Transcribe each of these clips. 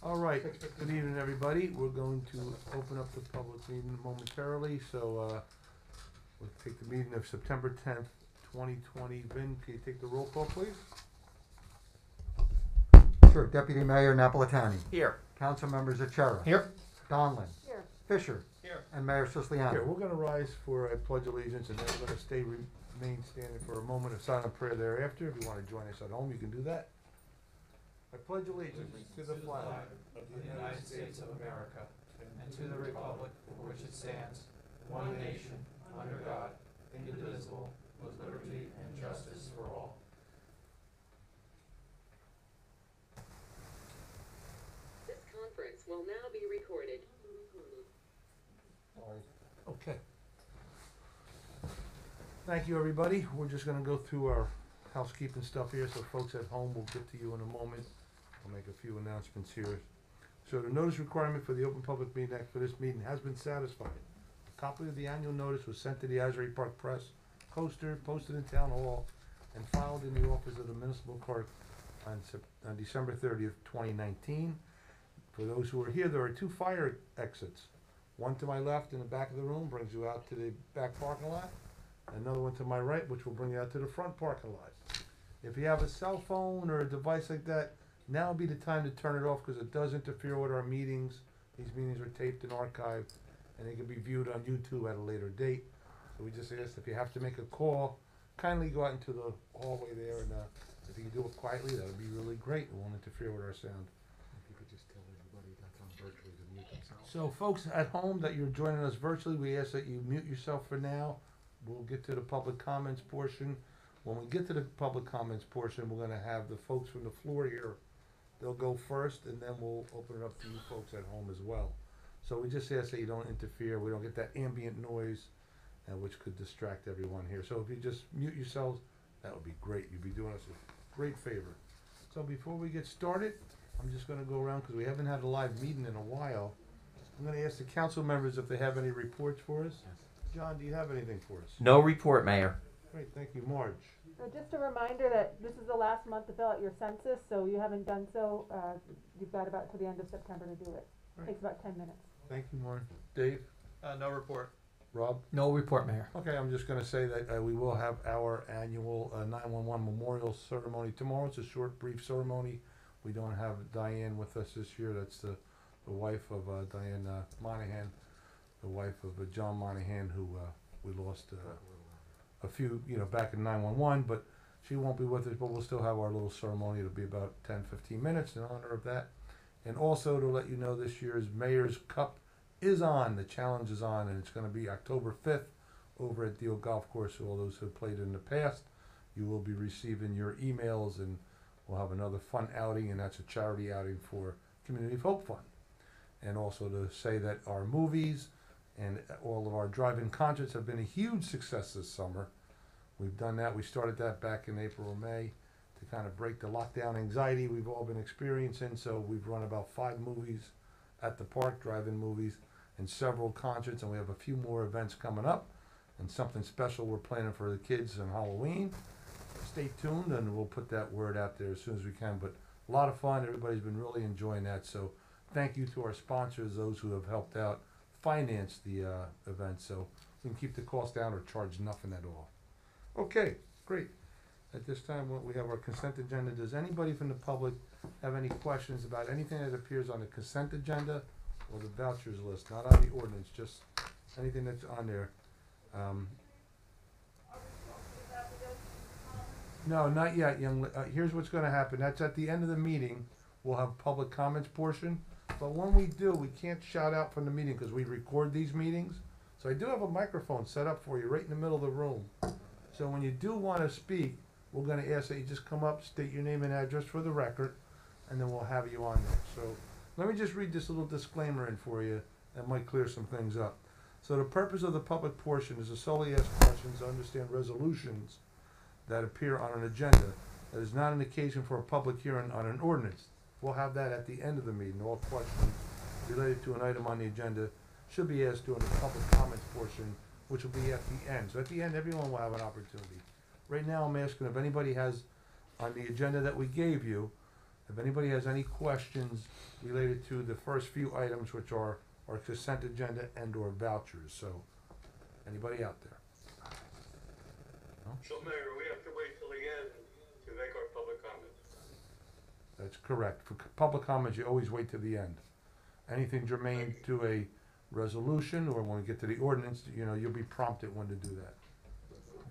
All right, good evening, everybody. We're going to open up the public meeting momentarily, so we'll take the meeting of September 10th, 2020. Vin, can you take the roll call, please? Sure. Deputy Mayor Napolitani. Here. Council members Achara. Here. Donlin. Here. Fisher. Here. And Mayor Siciliano. Here, we're going to rise for a pledge allegiance, and then we're going to remain standing for a moment of silent prayer thereafter. If you want to join us at home, you can do that. I pledge allegiance to the flag of the United States of America and to the republic for which it stands, one nation, under God, indivisible, with liberty and justice for all. This conference will now be recorded. Okay. Thank you, everybody. We're just going to go through our housekeeping stuff here, so folks at home will get to you in a moment. I'll make a few announcements here. So the notice requirement for the Open Public Meeting Act for this meeting has been satisfied. A copy of the annual notice was sent to the Asbury Park Press, poster, posted in Town Hall, and filed in the office of the Municipal Clerk on December 30th, 2019. For those who are here, there are two fire exits. One to my left in the back of the room brings you out to the back parking lot. Another one to my right, which will bring you out to the front parking lot. If you have a cell phone or a device like that, now would be the time to turn it off, because it does interfere with our meetings. These meetings are taped and archived, and they can be viewed on YouTube at a later date. So we just ask, if you have to make a call, kindly go out into the hallway there, and if you can do it quietly, that would be really great. It won't interfere with our sound. If you could just tell everybody that's on virtually to mute themselves. So folks at home that you're joining us virtually, we ask that you mute yourself for now. We'll get to the public comments portion. When we get to the public comments portion, we're going to have the folks from the floor here. They'll go first, and then we'll open it up to you folks at home as well. So we just ask that you don't interfere. We don't get that ambient noise, which could distract everyone here. So if you just mute yourselves, that would be great. You'd be doing us a great favor. So before we get started, I'm just going to go around, because we haven't had a live meeting in a while. I'm going to ask the council members if they have any reports for us. Yes. John, do you have anything for us? No report, Mayor. Great, thank you. Marge? So just a reminder that this is the last month to fill out your census, so you haven't done so, you've got about to the end of September to do it. Right. Takes about 10 minutes. Thank you, Marge. Dave? No report. Rob? No report, Mayor. Okay, I'm just gonna say that we will have our annual 911 memorial ceremony tomorrow. It's a short, brief ceremony. We don't have Diane with us this year. That's the wife of Diane Monahan, the wife of John Monahan, who we lost a few, back in 911, but she won't be with us, but we'll still have our little ceremony. It'll be about 10-15 minutes in honor of that. And also to let you know, this year's Mayor's Cup is on. The challenge is on, and it's going to be October 5th over at Deal Golf Course. So all those who have played in the past, you will be receiving your emails, and we'll have another fun outing, and that's a charity outing for Community of Hope Fund. And also to say that our movies and all of our drive-in concerts have been a huge success this summer. We've done that. We started that back in April or May to kind of break the lockdown anxiety we've all been experiencing. So we've run about 5 movies at the park, drive-in movies, and several concerts, and we have a few more events coming up, and something special we're planning for the kids on Halloween. Stay tuned, and we'll put that word out there as soon as we can. But a lot of fun. Everybody's been really enjoying that. So thank you to our sponsors, those who have helped out finance the event, so we can keep the cost down or charge nothing at all. Okay, great. At this time, we have our consent agenda. Does anybody from the public have any questions about anything that appears on the consent agenda or the vouchers list? Not on the ordinance, just anything that's on there. No, not yet, here's what's going to happen. That's at the end of the meeting. We'll have public comments portion. But when we do, we can't shout out from the meeting because we record these meetings. So I do have a microphone set up for you right in the middle of the room. So when you do want to speak, we're going to ask that you just come up, state your name and address for the record, and then we'll have you on there. So let me just read this little disclaimer in for you. That might clear some things up. So the purpose of the public portion is to solely ask questions to understand resolutions that appear on an agenda. That is not an occasion for a public hearing on an ordinance. We'll have that at the end of the meeting. All questions related to an item on the agenda should be asked during the public comments portion, which will be at the end. So at the end, everyone will have an opportunity. Right now, I'm asking if anybody has on the agenda that we gave you If anybody has any questions related to the first few items, which are our consent agenda and or vouchers, so, anybody out there? So Mayor, we have to wait till the end to make our public comments. That's correct. For public comments, you always wait to the end. Anything germane to a resolution, or when we get to the ordinance, you'll be prompted when to do that.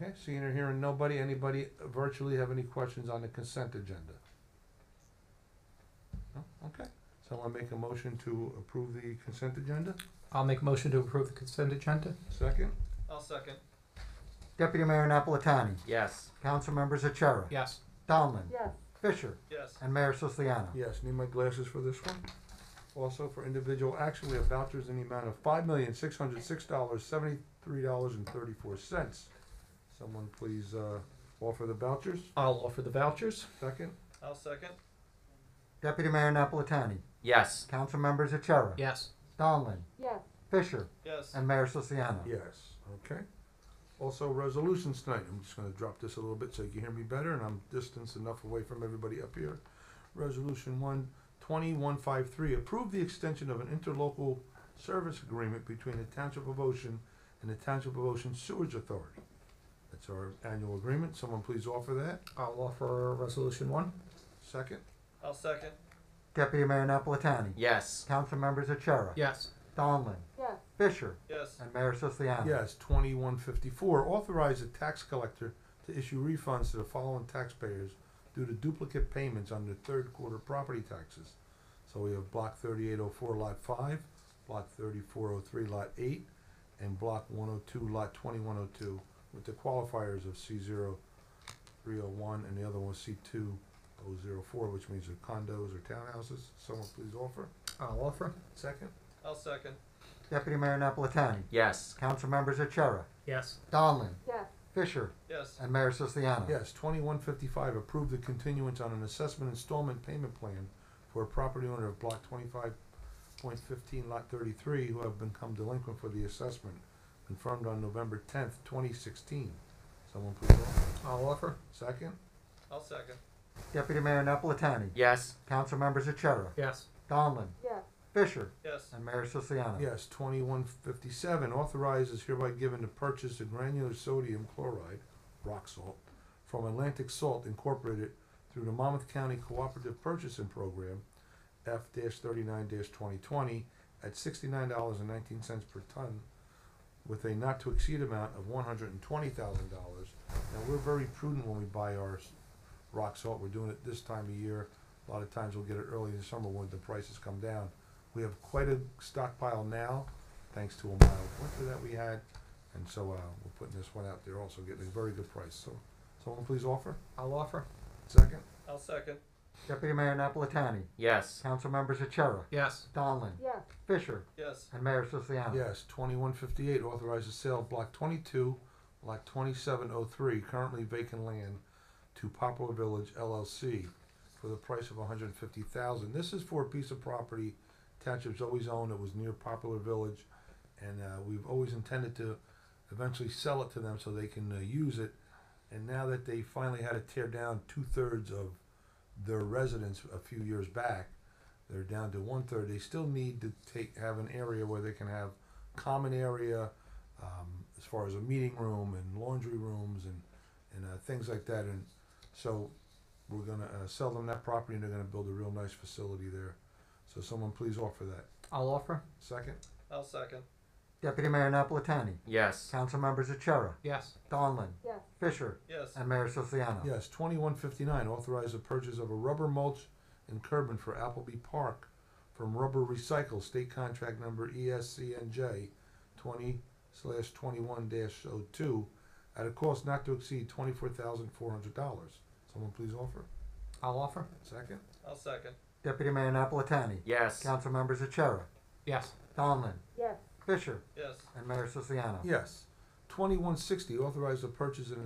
Okay, seeing or hearing nobody, anybody virtually have any questions on the consent agenda? No? Okay, someone make a motion to approve the consent agenda? I'll make a motion to approve the consent agenda. Second? I'll second. Deputy Mayor Napolitani. Yes. Council members Achara. Yes. Donlin. Yes. Fisher. Yes. And Mayor Siciliano. Yes, need my glasses for this one. Also, for individual action, we have vouchers in the amount of $5,606,73.34. Someone please offer the vouchers. I'll offer the vouchers. Second? I'll second. Deputy Mayor Napolitani. Yes. Council members Achara. Yes. Donlin. Yes. Fisher. Yes. And Mayor Siciliano. Yes, okay. Also, resolutions tonight. I'm just gonna drop this a little bit so you can hear me better, and I'm distanced enough away from everybody up here. Resolution 12153, approve the extension of an interlocal service agreement between the Township of Ocean and the Township of Ocean Sewage Authority. That's our annual agreement. Someone please offer that. I'll offer resolution 1. Second? I'll second. Deputy Mayor Napolitani. Yes. Council members Achara. Yes. Donlin. Yes. Fisher. Yes. And Mayor Siciliano. Yes, 2154, authorize the tax collector to issue refunds to the following taxpayers due to duplicate payments on their third quarter property taxes. So we have block 3804 lot 5, block 3403 lot 8, and block 102 lot 2102 with the qualifiers of C0301 and the other one C2004, which means they're condos or townhouses. Someone please offer. I'll offer. Second? I'll second. Deputy Mayor Napolitani. Yes. Council members Achara. Yes. Donlin. Yes. Fisher. Yes. And Mayor Siciliano. Yes, 2155, approve the continuance on an assessment installment payment plan for a property owner of block 25.15 lot 33 who have become delinquent for the assessment, confirmed on November 10th, 2016. Someone please offer. I'll offer. Second? I'll second. Deputy Mayor Napolitani. Yes. Council members Achara. Yes. Donlin. Yes. Fisher. Yes. And Mayor Siciliano. Yes, 2157, authorizes hereby given to purchase a granular sodium chloride, rock salt, from Atlantic Salt Incorporated through the Monmouth County Cooperative Purchasing Program, F-39-2020, at $69.19 per ton, with a not-to-exceed amount of $120,000. Now, we're very prudent when we buy our rock salt. We're doing it this time of year. A lot of times we'll get it early in the summer when the prices come down. We have quite a stockpile now, thanks to a mild winter that we had, and so we're putting this one out there also, getting a very good price. So, someone please offer. I'll offer. Second? I'll second. Deputy Mayor Napolitani. Yes. Council members Achara. Yes. Donlin. Yes. Fisher. Yes. And Mayor Siciliano. Yes, 2158, authorizes sale of block 22, lot 2703, currently vacant land, to Poplar Village LLC for the price of $150,000. This is for a piece of property Township's always owned. It was near Poplar Village, and we've always intended to eventually sell it to them so they can use it. And now that they finally had to tear down 2/3 of their residence a few years back, they're down to 1/3. They still need to have an area where they can have common area, as far as a meeting room and laundry rooms and things like that. And so we're gonna sell them that property, and they're gonna build a real nice facility there. So someone please offer that. I'll offer. Second? I'll second. Deputy Mayor Napolitani. Yes. Council members Achara. Yes. Donlin. Yes. Fisher. Yes. And Mayor Siciliano. Yes, 2159, authorize the purchase of a rubber mulch and curbing for Appleby Park from Rubber Recycle, state contract number ESCNJ 20/21-02, at a cost not to exceed $24,400. Someone please offer. I'll offer. Second? I'll second. Deputy Mayor Napolitani. Yes. Council members Achara. Yes. Donlin. Yes. Fisher. Yes. And Mayor Siciliano. Yes. 2160, authorize the purchase and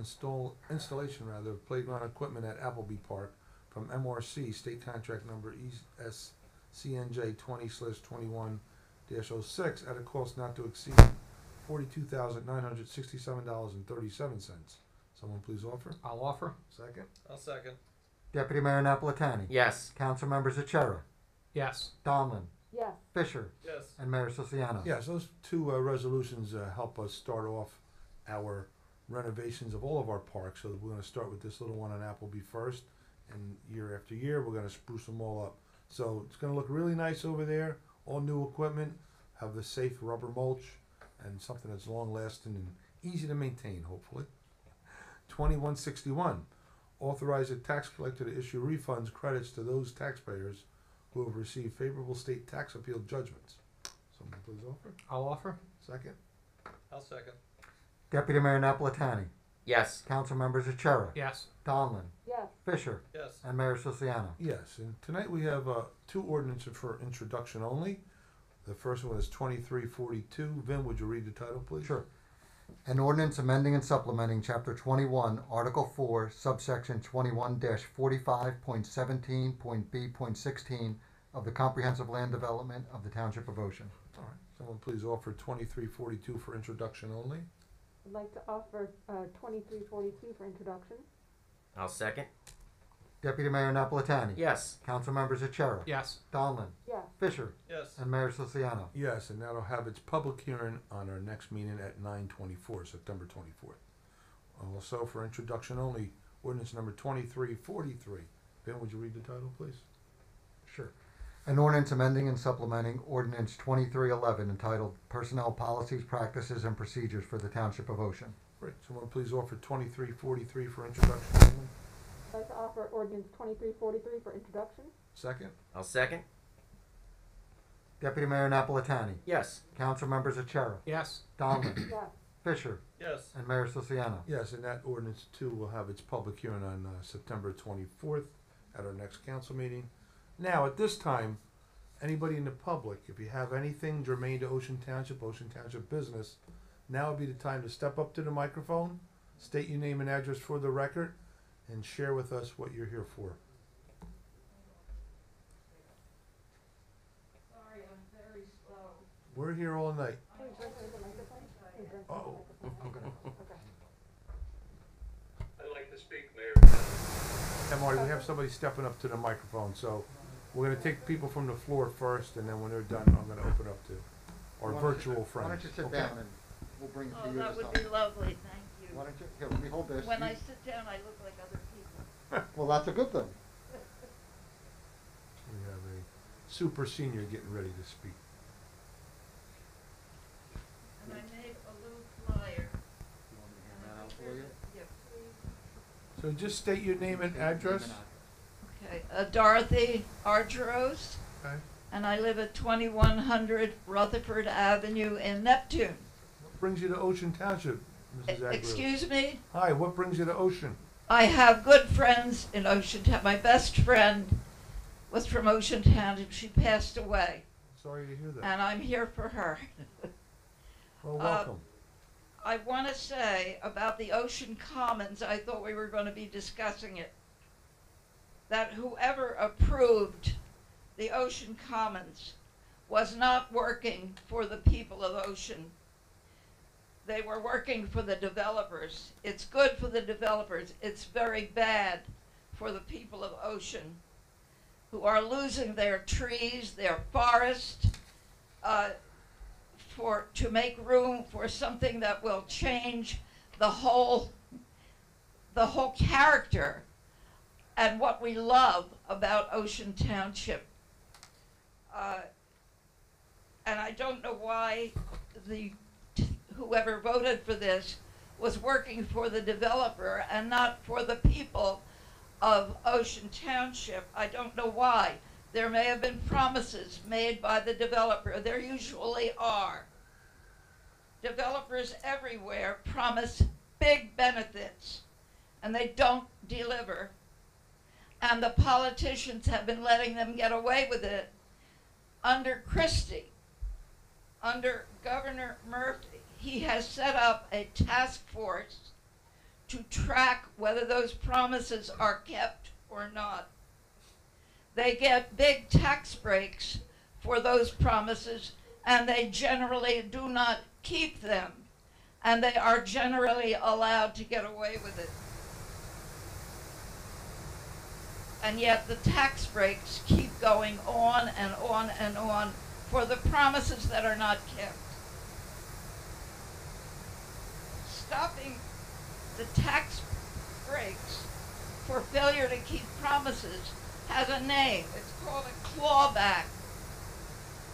installation of playground equipment at Appleby Park from MRC, state contract number ESCNJ 20/21-06, at a cost not to exceed $42,967.37. Someone please offer. I'll offer. Second? I'll second. Deputy Mayor Napolitani. Yes. Council members Achara, Yes. Donlin, Yes. Fisher, Yes. and Mayor Siciliano. Yes, those two resolutions help us start off our renovations of all of our parks. So we're going to start with this little one on Appleby first, and year after year we're going to spruce them all up. So it's going to look really nice over there. All new equipment, have the safe rubber mulch, and something that's long lasting and easy to maintain, hopefully. 2161, authorize a tax collector to issue refunds credits to those taxpayers who have received favorable state tax appeal judgments. Someone please offer. I'll offer. Second. I'll second. Deputy Mayor Napolitani. Yes. Council members Achara, Yes. Donlin, Yes. Fisher, Yes. and Mayor Siciliano. Yes, and tonight we have two ordinances for introduction only. The first one is 2342. Vin, would you read the title, please? Sure. An ordinance amending and supplementing Chapter 21, Article 4, subsection 21-45.17.b.16 of the Comprehensive Land Development of the Township of Ocean. All right. Someone please offer 2342 for introduction only. I'd like to offer 2342 for introduction. I'll second. Deputy Mayor Napolitani. Yes. Council members Achara, Yes. Donlin, Yes. Fisher, Yes. and Mayor Siciliano. Yes, and that'll have its public hearing on our next meeting at 9/24, September 24th. Also, for introduction only, ordinance number 2343. Ben, would you read the title, please? Sure. An ordinance amending and supplementing Ordinance 2311 entitled Personnel Policies, Practices, and Procedures for the Township of Ocean. Great. Someone please offer 2343 for introduction only. I'd like to offer ordinance 2343 for introduction. Second. I'll second. Deputy Mayor Napolitani. Yes. Council members Achara, Yes. Donlin, Yes. Fisher, Yes. and Mayor Siciliano. Yes, and that ordinance too will have its public hearing on September 24th at our next council meeting. Now, at this time, anybody in the public, if you have anything germane to Ocean Township business, now would be the time to step up to the microphone, state your name and address for the record, and share with us what you're here for. Sorry, I'm very slow. We're here all night. Can you bring her the microphone? Can you bring her the Uh-oh. microphone? Okay. I'd like to speak, Mayor. And Marty, we have somebody stepping up to the microphone, so we're gonna take people from the floor first, and then when they're done, I'm gonna open up to our virtual friends. Why don't you sit Okay? down and we'll bring it to Oh, you. that this would time. be lovely, thank you. Why don't you, here, let me hold this. When You- I sit down, I look like other people. Well, that's a good thing. We have a super senior getting ready to speak. And I made a little flyer. You want me to hand that out for you? Yeah, please. So just state your name and address. Okay, Dorothy Argyros, Okay. and I live at 2100 Rutherford Avenue in Neptune. What brings you to Ocean Township, Mrs. Agro? Excuse me? Hi, what brings you to Ocean? I have good friends in Ocean Town. My best friend was from Ocean Township. She passed away, Sorry to hear that. and I'm here for her. Well, welcome. I want to say about the Ocean Commons, I thought we were going to be discussing it, that whoever approved the Ocean Commons was not working for the people of Ocean. They were working for the developers. It's good for the developers. It's very bad for the people of Ocean, who are losing their trees, their forest, to make room for something that will change the whole character and what we love about Ocean Township. And I don't know why whoever voted for this was working for the developer and not for the people of Ocean Township. I don't know why. There may have been promises made by the developer. There usually are. Developers everywhere promise big benefits, and they don't deliver. And the politicians have been letting them get away with it. Under Christie, under Governor Murphy, he has set up a task force to track whether those promises are kept or not. They get big tax breaks for those promises, and they generally do not keep them, and they are generally allowed to get away with it. and yet the tax breaks keep going on and on and on for the promises that are not kept. Stopping the tax breaks for failure to keep promises has a name. It's called a clawback.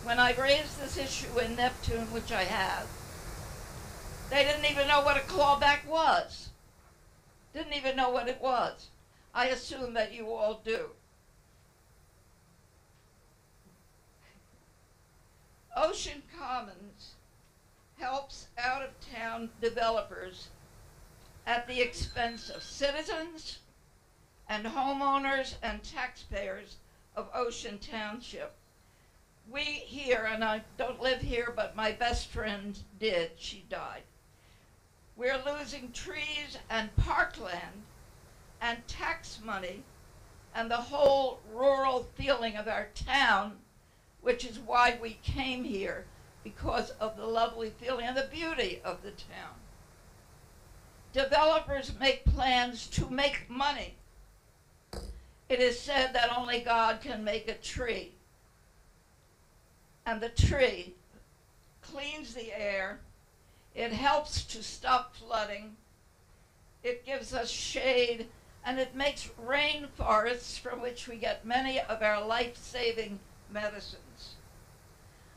When I raised this issue in Neptune, which I have, they didn't even know what a clawback was. Didn't even know what it was. I assume that you all do. Ocean Commons helps out-of-town developers at the expense of citizens and homeowners and taxpayers of Ocean Township. We here, and I don't live here, but my best friend did, she died. We're losing trees and parkland and tax money and the whole rural feeling of our town, which is why we came here, because of the lovely feeling and the beauty of the town. Developers make plans to make money. It is said that only God can make a tree. And the tree cleans the air, it helps to stop flooding, it gives us shade, and it makes rainforests from which we get many of our life-saving medicines.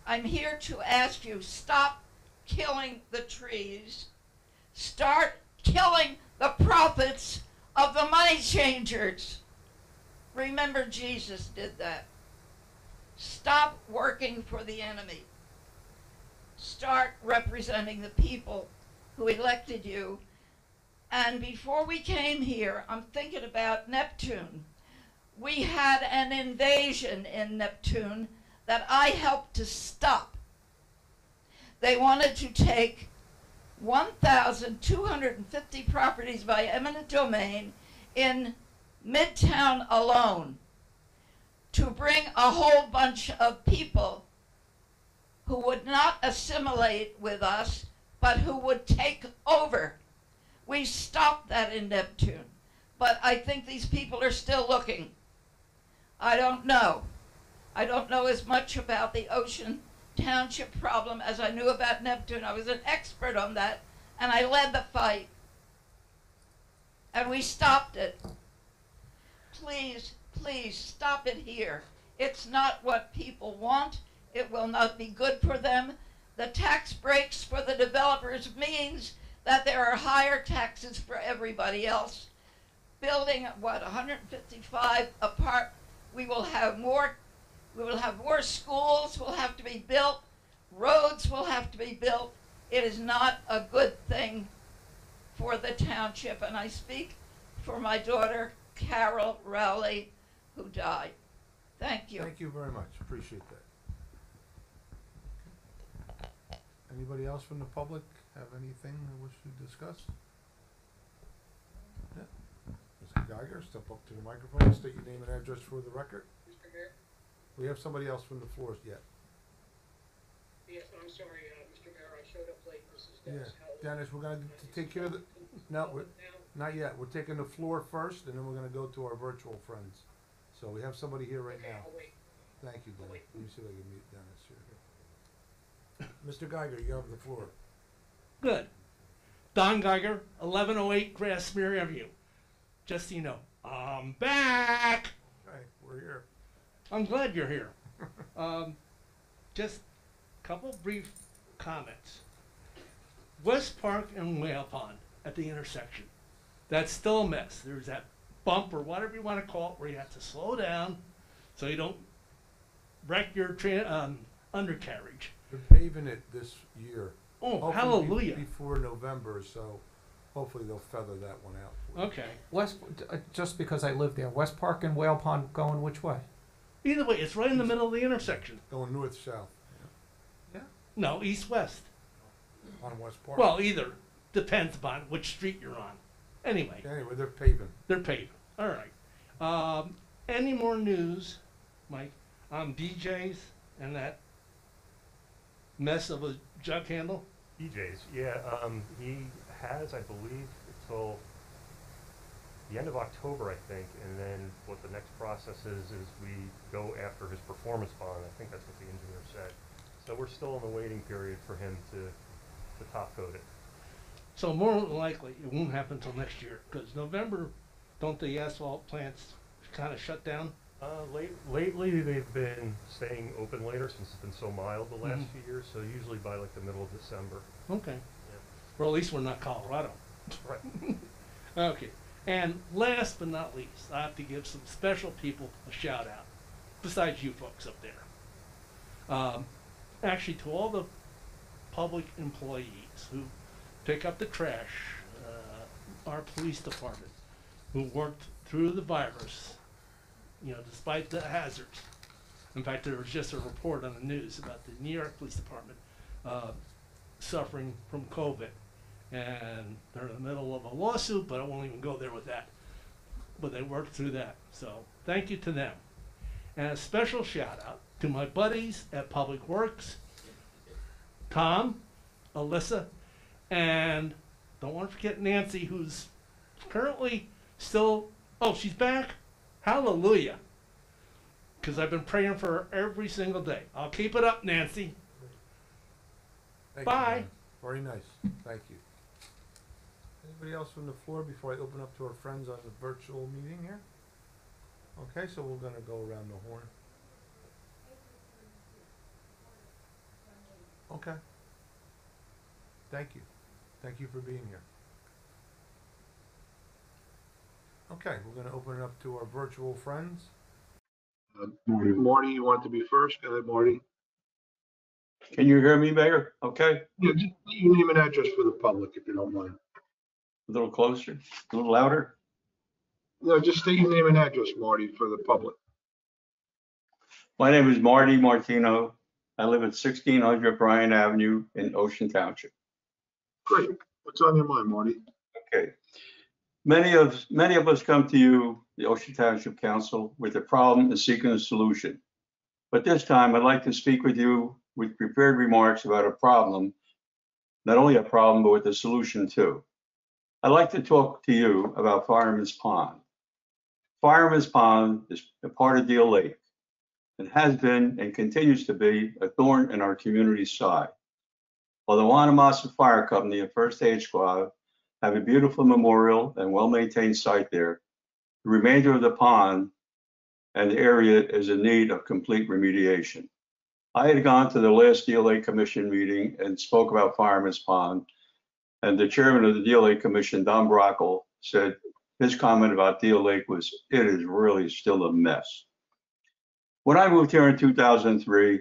I'm here to ask you, stop killing the trees, start killing the prophets of the money changers. Remember, Jesus did that. Stop working for the enemy. Start representing the people who elected you. And before we came here, I'm thinking about Neptune. We had an invasion in Neptune that I helped to stop. They wanted to take 1,250 properties by eminent domain in Midtown alone, to bring a whole bunch of people who would not assimilate with us, but who would take over. We stopped that in Neptune, but I think these people are still looking. I don't know. I don't know as much about the Ocean Township problem as I knew about Neptune. I was an expert on that, and I led the fight. And we stopped it. Please, please stop it here. It's not what people want. It will not be good for them. The tax breaks for the developers means that there are higher taxes for everybody else. Building, 155 apart, we will have more schools will have to be built, roads will have to be built. It is not a good thing for the township, and I speak for my daughter, Carol Rowley, who died. Thank you. Thank you very much, appreciate that. Anybody else from the public have anything they wish to discuss? Yeah. Mr. Geiger, step up to the microphone, state your name and address for the record. Mr. Mayor? We have somebody else from the floor yet. Yes, I'm sorry, Mr. Mayor, I showed up late. This is Yeah, Dennis Howell. Dennis, we're gonna take care of the, no, we're, not yet, we're taking the floor first, and then we're gonna go to our virtual friends. So we have somebody here right Okay, now. I'll wait. Thank you, Dennis. wait. Let me see if I can mute Dennis here. Mr. Geiger, you have the floor. Good. Don Geiger, 1108 Grassmere Avenue. Just so you know, I'm back. Hey, we're here. I'm glad you're here. Just a couple brief comments. West Park and Whale Pond at the intersection. That's still a mess. There's that bump or whatever you want to call it where you have to slow down so you don't wreck your undercarriage. They're paving it this year. Oh, Hopefully hallelujah. Before November, so hopefully they'll feather that one out for you. Okay. Just because I live there, West Park and Whale Pond going which way? Either way, it's right in the middle of the intersection. Going north-south No, east-west. on West Park. Well, either. Depends upon which street you're on. Anyway, Anyway, they're paving. they're paving. All right. Any more news, Mike, on DJs and that mess of a jug handle? DJs, yeah, he has, I believe, until the end of October, I think, and then what the next project process is we go after his performance bond. I think that's what the engineer said. So we're still in the waiting period for him to top coat it. So more than likely, it won't happen until next year, because November, don't the asphalt plants kind of shut down? Lately, they've been staying open later since it's been so mild the last few years. So usually by like the middle of December. Okay. Well, at least we're not Colorado. Right. Okay. And last but not least, I have to give some special people a shout out, besides you folks up there. Actually, to all the public employees who pick up the trash, our police department, who worked through the virus, despite the hazards. In fact, there was just a report on the news about the New York Police Department suffering from COVID. And they're in the middle of a lawsuit, but I won't even go there with that. But they worked through that. So thank you to them. And a special shout out to my buddies at Public Works, Tom, Alyssa, and don't want to forget Nancy, who's currently still, she's back. Hallelujah. Because I've been praying for her every single day. I'll keep it up, Nancy. Thank Bye. You, man. Very nice. Thank you. Anybody else from the floor before I open up to our friends on the virtual meeting here? Okay, so we're going to go around the horn. Okay. Thank you. Thank you for being here. Okay, we're going to open it up to our virtual friends. Marty, you want to be first? Go ahead, Marty. Can you hear me, Mayor? Okay. Yeah, just your name and address for the public, if you don't mind. A little closer, a little louder. No, just state your name and address, Marty, for the public. My name is Marty Martino. I live at 1600 Bryan Avenue in Ocean Township. Great. What's on your mind, Marty? Okay. Many of us come to you, the Ocean Township Council, with a problem and seeking a solution. But this time, I'd like to speak with you with prepared remarks about a problem, not only a problem, but with a solution too. I'd like to talk to you about Fireman's Pond. Fireman's Pond is a part of Deal Lake and has been and continues to be a thorn in our community's side. While the Wanamassa Fire Company and First Aid Squad have a beautiful memorial and well-maintained site there, the remainder of the pond and the area is in need of complete remediation. I had gone to the last DLA Commission meeting and spoke about Fireman's Pond, and the chairman of the DLA Commission, Don Brockle, said his comment about Deal Lake was, it is really still a mess. When I moved here in 2003,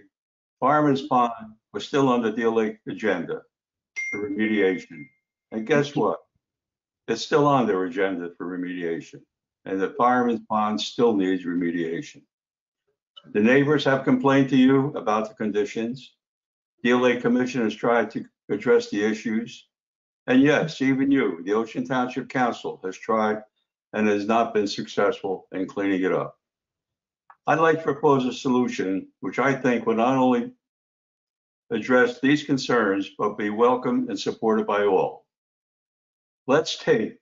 Fireman's Pond was still on the Deal Lake agenda for remediation. And guess what? It's still on their agenda for remediation. And the Fireman's Pond still needs remediation. The neighbors have complained to you about the conditions. Deal Lake Commission has tried to address the issues. And yes, even you, the Ocean Township Council, has tried and has not been successful in cleaning it up. I'd like to propose a solution which I think would not only address these concerns, but be welcomed and supported by all. Let's take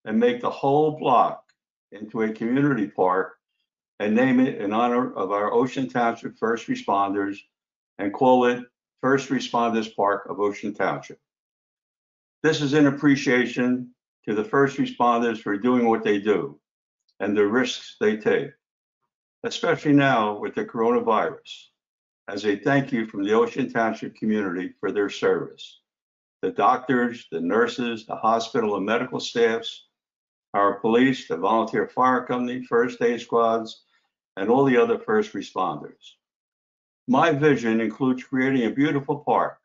and make the whole block into a community park and name it in honor of our Ocean Township first responders and call it First Responders Park of Ocean Township. This is in appreciation to the first responders for doing what they do and the risks they take, especially now with the coronavirus, as a thank you from the Ocean Township community for their service. The doctors, the nurses, the hospital and medical staffs, our police, the volunteer fire company, first aid squads, and all the other first responders. My vision includes creating a beautiful park,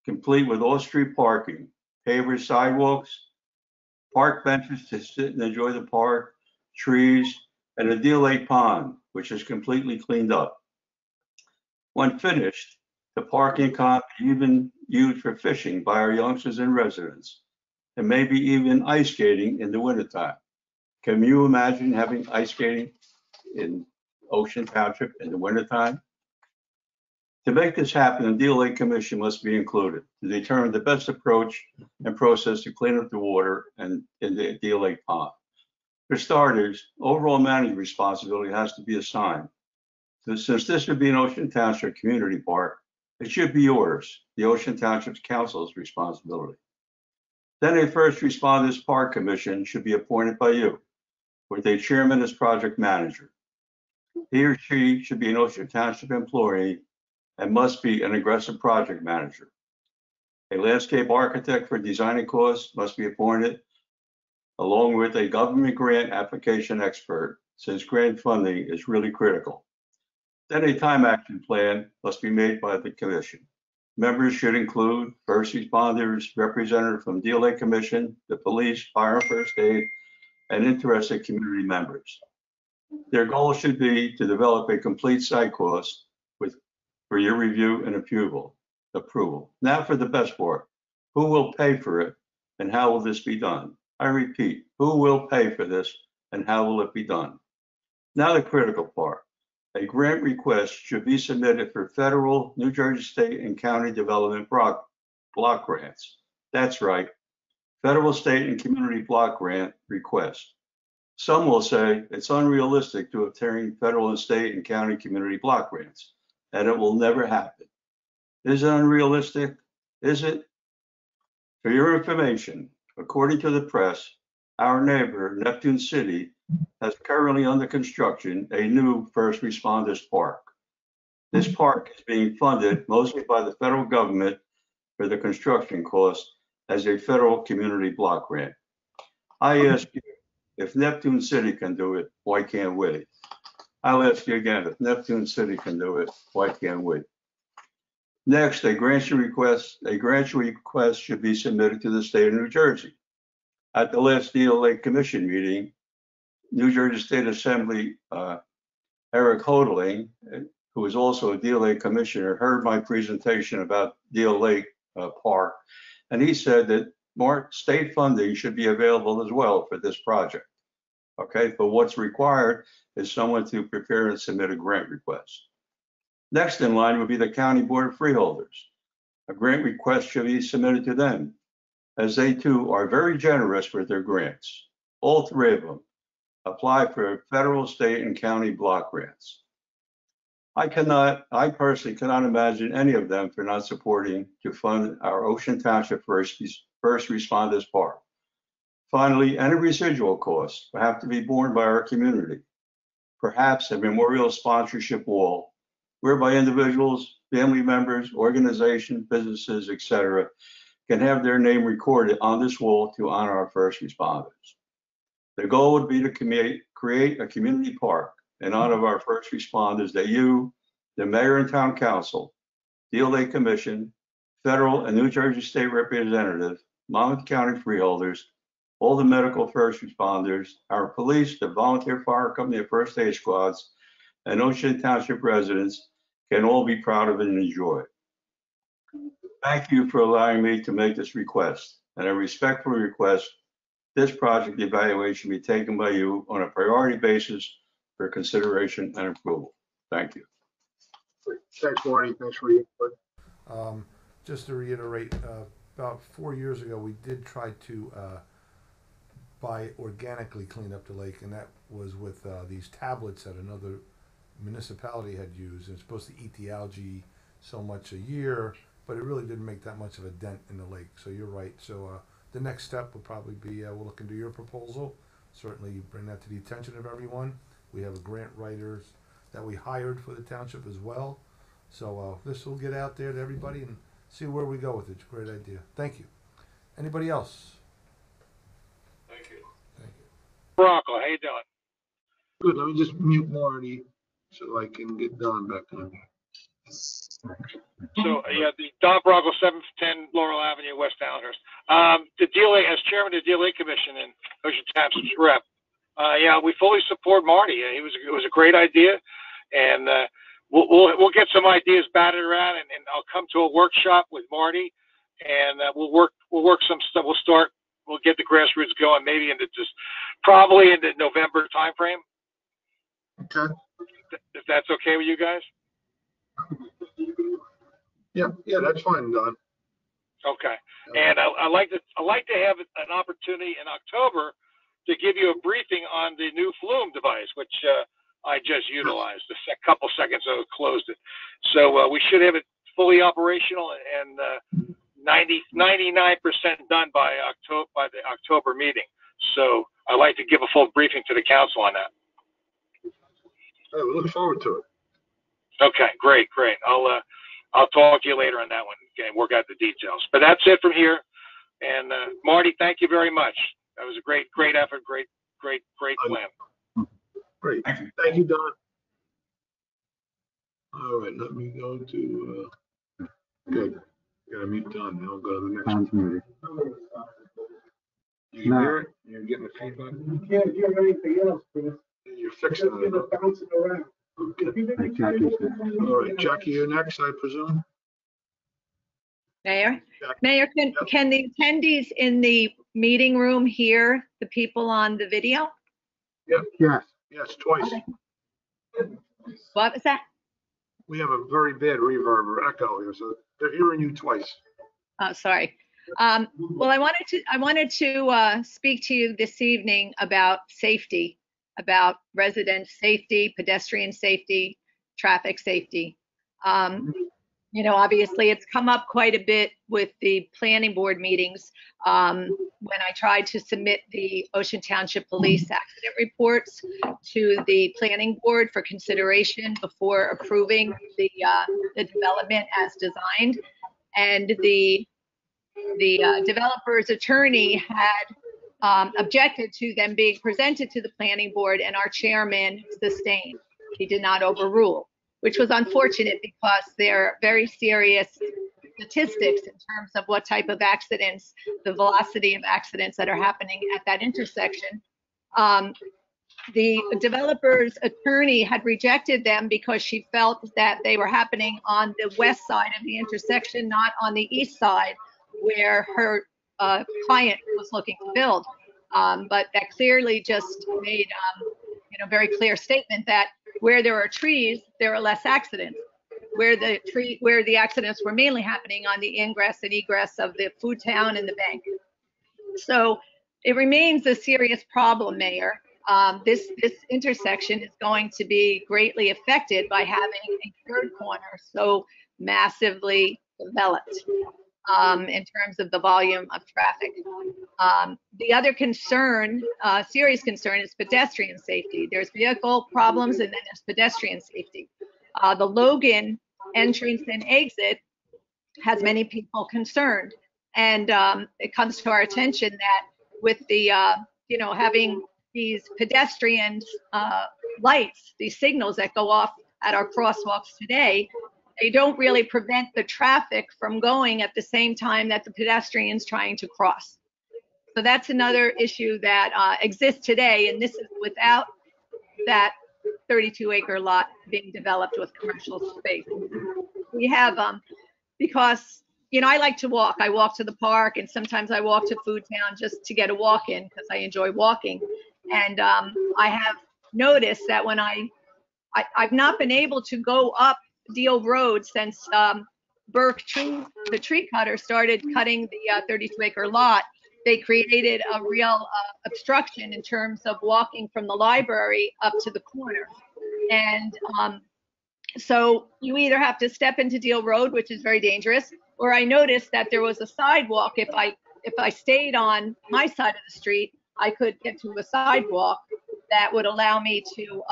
complete with off-street parking, pavers, sidewalks, park benches to sit and enjoy the park, trees, and a Deal Lake pond, which is completely cleaned up. When finished, the parking can be even used for fishing by our youngsters and residents, and maybe even ice skating in the wintertime. Can you imagine having ice skating in Ocean Township in the wintertime? To make this happen, the Deal Lake Commission must be included to determine the best approach and process to clean up the water and in the Deal Lake Pond. For starters, overall management responsibility has to be assigned. So since this would be an Ocean Township community park, it should be yours, the Ocean Township Council's responsibility. Then a First Responders Park Commission should be appointed by you, with a chairman as project manager. He or she should be an Ocean Township employee and must be an aggressive project manager. A landscape architect for designing costs must be appointed, along with a government grant application expert, since grant funding is really critical. Then a time action plan must be made by the commission. Members should include first responders, representatives from DLA Commission, the police, fire and first aid, and interested community members. Their goal should be to develop a complete site cost for your review and approval. Now for the best part. Who will pay for it and how will this be done? I repeat, who will pay for this and how will it be done? Now the critical part. A grant request should be submitted for federal, New Jersey state, and county development block grants. That's right, federal, state, and community block grant request. Some will say it's unrealistic to obtain federal and state and county community block grants, and it will never happen. Is it unrealistic? Is it? For your information, according to the press, our neighbor, Neptune City, has currently under construction a new First Responders Park. This park is being funded mostly by the federal government for the construction costs as a federal community block grant. I ask you, if Neptune City can do it, why can't we? I'll ask you again, if Neptune City can do it, why can't we? Next, a grant request should be submitted to the state of New Jersey. At the last DLA Commission meeting, New Jersey State Assembly Eric Hodling, who is also a DLA commissioner, heard my presentation about DLA Park, and he said that more state funding should be available as well for this project. Okay, but what's required is someone to prepare and submit a grant request. Next in line would be the County Board of Freeholders. A grant request should be submitted to them, as they too are very generous with their grants. All three of them apply for federal, state, and county block grants. I personally cannot imagine any of them for not supporting to fund our Ocean Township First Responders Park. Finally, any residual costs will have to be borne by our community. Perhaps a memorial sponsorship wall, whereby individuals, family members, organizations, businesses, etc., can have their name recorded on this wall to honor our first responders. The goal would be to create a community park in honor of our first responders that you, the mayor and town council, DLA Commission, federal and New Jersey state representatives, Monmouth County freeholders, all the medical first responders, our police, the volunteer fire company, and first aid squads, and Ocean Township residents can all be proud of it and enjoy. Thank you for allowing me to make this request, and I respectfully request this project evaluation be taken by you on a priority basis for consideration and approval. Thank you. Thanks, Marty. Thanks for your input. Just to reiterate, about 4 years ago, we did try to organically clean up the lake, and that was with these tablets that another municipality had used. It's supposed to eat the algae so much a year, but it really didn't make that much of a dent in the lake. So you're right. So the next step would probably be we'll look into your proposal. Certainly bring that to the attention of everyone. We have grant writers that we hired for the township as well. So this will get out there to everybody and see where we go with it. It's a great idea. Thank you. Anybody else? Thank you. Thank you. Rocco, how you doing? Good, let me just mute Marty so I can get Don back on. So, yeah, the Don Brocco, 710 Laurel Avenue, West Allenhurst. The DLA, as chairman of the DLA Commission and Ocean Township's rep, yeah, we fully support Marty. It was a great idea, and we'll get some ideas batted around, and I'll come to a workshop with Marty, and we'll work some stuff. We'll get the grassroots going, maybe probably in the November timeframe. Okay. If that's okay with you guys. Yeah, that's fine, Don. Okay, and I like to have an opportunity in October to give you a briefing on the new Flume device, which I just utilized a couple seconds ago, closed it. So we should have it fully operational and 99% done by the October meeting. So I'd like to give a full briefing to the council on that. Hey, we look forward to it. Okay, great. I'll talk to you later on that one. Okay, work out the details. But that's it from here. And Marty, thank you very much. That was a great effort. Great plan. Great. Thank you, Don. All right, let me go to, good. Gotta meet Don now. Go to the next one. You can hear it? You're getting the feedback? You can't hear anything else, Chris. You're fixing it. Bounce it around. Okay. All right, Jackie, you're next, I presume? Mayor? Jackie. Mayor, can the attendees in the meeting room hear the people on the video? Yep. Yes, twice. Okay. What was that? We have a very bad reverb or echo here, so they're hearing you twice. Oh, sorry. Well, I wanted to speak to you this evening about safety, about resident safety, pedestrian safety, traffic safety. You know, obviously it's come up quite a bit with the planning board meetings when I tried to submit the Ocean Township Police accident reports to the planning board for consideration before approving the development as designed. And the developer's attorney had objected to them being presented to the planning board, and our chairman sustained. He did not overrule, which was unfortunate because they're very serious statistics in terms of what type of accidents, the velocity of accidents that are happening at that intersection. The developer's attorney had rejected them because she felt that they were happening on the west side of the intersection, not on the east side where her client was looking to build. But that clearly just made very clear statement that where there are trees, there are less accidents. Where the accidents were mainly happening on the ingress and egress of the food town and the bank. So it remains a serious problem, Mayor. This intersection is going to be greatly affected by having a third corner so massively developed in terms of the volume of traffic. The other concern, serious concern, is pedestrian safety. There's vehicle problems and then there's pedestrian safety. The Logan entrance and exit has many people concerned, and it comes to our attention that with the having these pedestrians lights, these signals that go off at our crosswalks today, they don't really prevent the traffic from going at the same time that the pedestrians trying to cross. So that's another issue that exists today, and this is without that 32-acre lot being developed with commercial space. We have, because, I like to walk. I walk to the park, and sometimes I walk to Food Town just to get a walk in because I enjoy walking. And I have noticed that when I've not been able to go up Deal Road since Burke the tree cutter started cutting the 32-acre lot. They created a real obstruction in terms of walking from the library up to the corner. And so you either have to step into Deal Road, which is very dangerous, or I noticed that there was a sidewalk. If I stayed on my side of the street, I could get to a sidewalk that would allow me to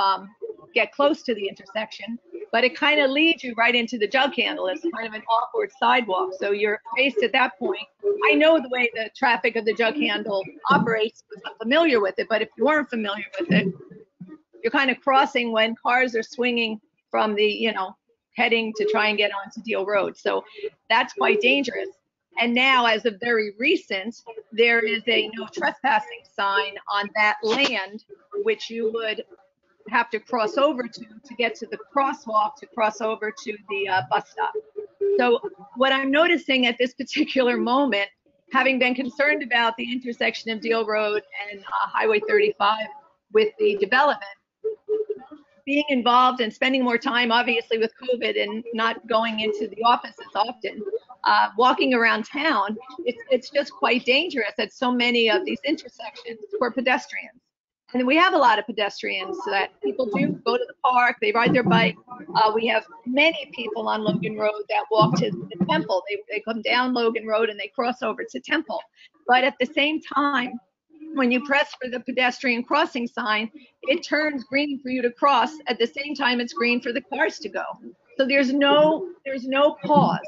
get close to the intersection. But it kind of leads you right into the jug handle. It's kind of an awkward sidewalk. So you're faced at that point. I know the way the traffic of the jug handle operates, because I'm familiar with it. But if you weren't familiar with it, you're kind of crossing when cars are swinging from the, heading to try and get onto Deal Road. So that's quite dangerous. And now, as of very recent, there is a no trespassing sign on that land, which you would have to cross over to get to the crosswalk to cross over to the bus stop. So what I'm noticing at this particular moment, having been concerned about the intersection of Deal Road and Highway 35 with the development, being involved and spending more time, obviously, with COVID and not going into the office as often, walking around town, it's just quite dangerous at so many of these intersections for pedestrians. And we have a lot of pedestrians so that people do go to the park, they ride their bike. We have many people on Logan Road that walk to the Temple. They come down Logan Road and they cross over to Temple. But at the same time, when you press for the pedestrian crossing sign, it turns green for you to cross. At the same time, it's green for the cars to go. So there's no pause.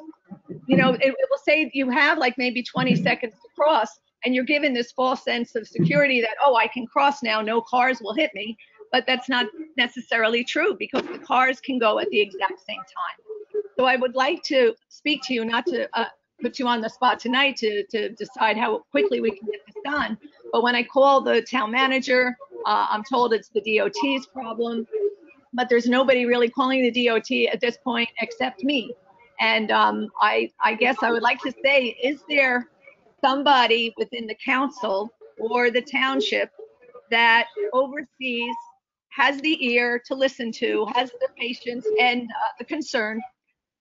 You know, it will say you have like maybe 20 seconds to cross, and you're given this false sense of security that, oh, I can cross now, no cars will hit me. But that's not necessarily true, because the cars can go at the exact same time. So I would like to speak to you, not to put you on the spot tonight to decide how quickly we can get this done. But when I call the town manager, I'm told it's the DOT's problem, but there's nobody really calling the DOT at this point except me. And I guess I would like to say, is there somebody within the council or the township that oversees, has the ear to listen to, has the patience and the concern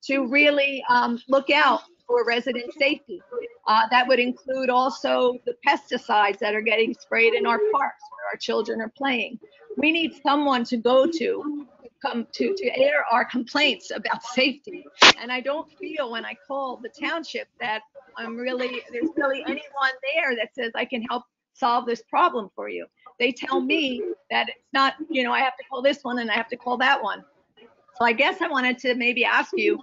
to really look out for resident safety? That would include also the pesticides that are getting sprayed in our parks where our children are playing. We need someone to go to come to air our complaints about safety. And I don't feel when I call the township that there's really anyone there that says I can help solve this problem for you. They tell me that it's not, you know, I have to call this one and I have to call that one. So I guess I wanted to maybe ask you,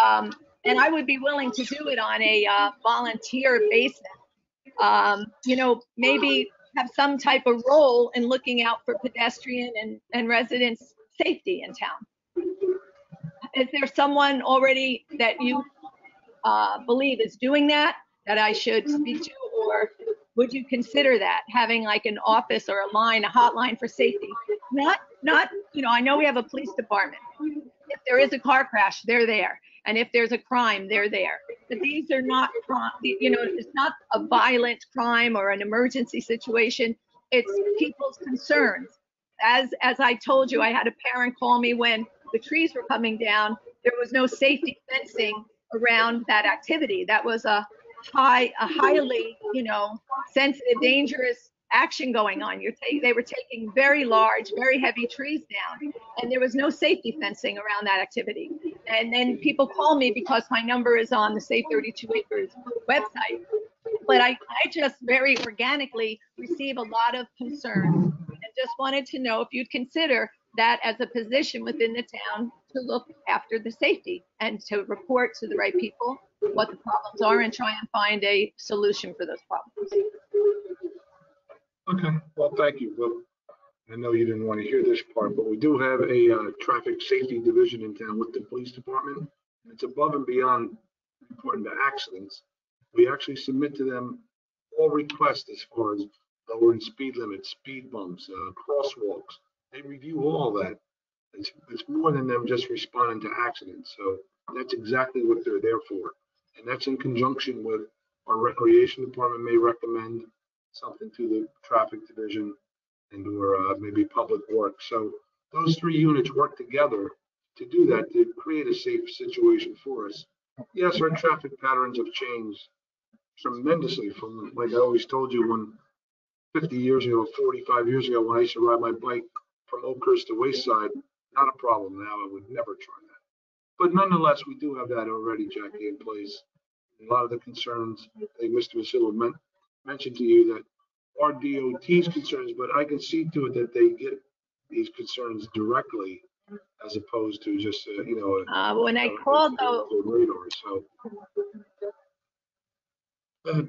and I would be willing to do it on a volunteer basis, you know, maybe have some type of role in looking out for pedestrian and residents' safety in town. Is there someone already that you believe is doing that I should speak to, or would you consider that, having like an office or a line, a hotline for safety? Not, you know, I know we have a police department. If there is a car crash, they're there. And if there's a crime, they're there. But these are not, you know, it's not a violent crime or an emergency situation. It's people's concerns. As I told you, I had a parent call me when the trees were coming down. There was no safety fencing around that activity. That was a highly, you know, sensitive, dangerous action going on. They were taking very large, very heavy trees down, and there was no safety fencing around that activity. And then people call me because my number is on the Save 32 Acres website. But I just very organically receive a lot of concern, and just wanted to know if you'd consider that as a position within the town to look after the safety and to report to the right people what the problems are and try and find a solution for those problems. Okay, well, thank you. Well, I know you didn't want to hear this part, but we do have a traffic safety division in town with the police department. It's above and beyond reporting to accidents. We actually submit to them all requests as far as lowering speed limits, speed bumps, crosswalks. They review all that. It's more than them just responding to accidents. So that's exactly what they're there for. And that's in conjunction with our recreation department may recommend something to the traffic division and or maybe public works. So those three units work together to do that, to create a safe situation for us. Yes, our traffic patterns have changed tremendously from, like I always told you, when 50 years ago, 45 years ago, when I used to ride my bike from Oakhurst to Wayside, not a problem now. I would never try that. But nonetheless, we do have that already, Jackie, in place. A lot of the concerns that Mr. Vasillo mentioned to you that are DOT's concerns, but I can see to it that they get these concerns directly as opposed to just, you know, when I called though, radar. So.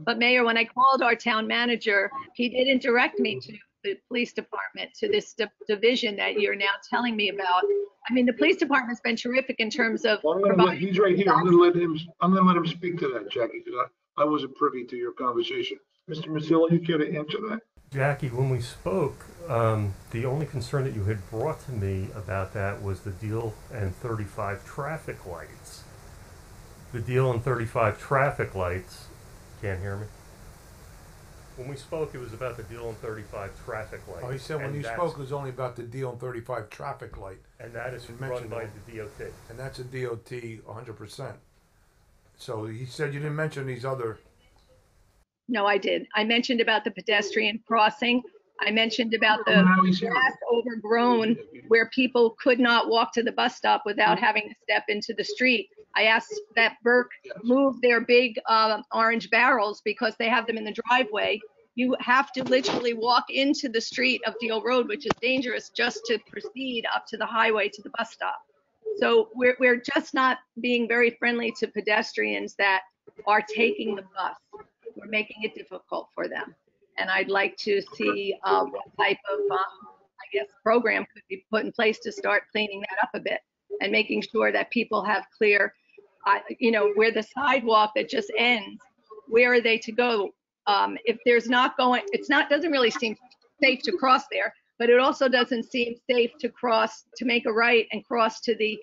But Mayor, when I called our town manager, he didn't direct me to the police department, to this division that you're now telling me about. I mean, the police department's been terrific in terms of. Well, he's right here. I'm going to let him speak to that, Jackie, because I wasn't privy to your conversation. Mr. Masillo, you care to answer that? Jackie, when we spoke, the only concern that you had brought to me about that was the deal and 35 traffic lights. The deal and 35 traffic lights. Can't hear me? When we spoke, it was about the deal on 35 traffic lights. Oh, he said when you spoke, it was only about the deal on 35 traffic light. And that is run by the DOT. And that's a DOT 100%. So he said you didn't mention these other. No, I did. I mentioned about the pedestrian crossing. I mentioned about the grass overgrown where people could not walk to the bus stop without having to step into the street. I asked that Burke move their big orange barrels because they have them in the driveway. You have to literally walk into the street of Deal Road, which is dangerous, just to proceed up to the highway to the bus stop. So we're just not being very friendly to pedestrians that are taking the bus. We're making it difficult for them. And I'd like to see what type of, I guess, program could be put in place to start cleaning that up a bit and making sure that people have clear, where the sidewalk that just ends, where are they to go? If there's not going, doesn't really seem safe to cross there, but it also doesn't seem safe to cross, to make a right and cross to the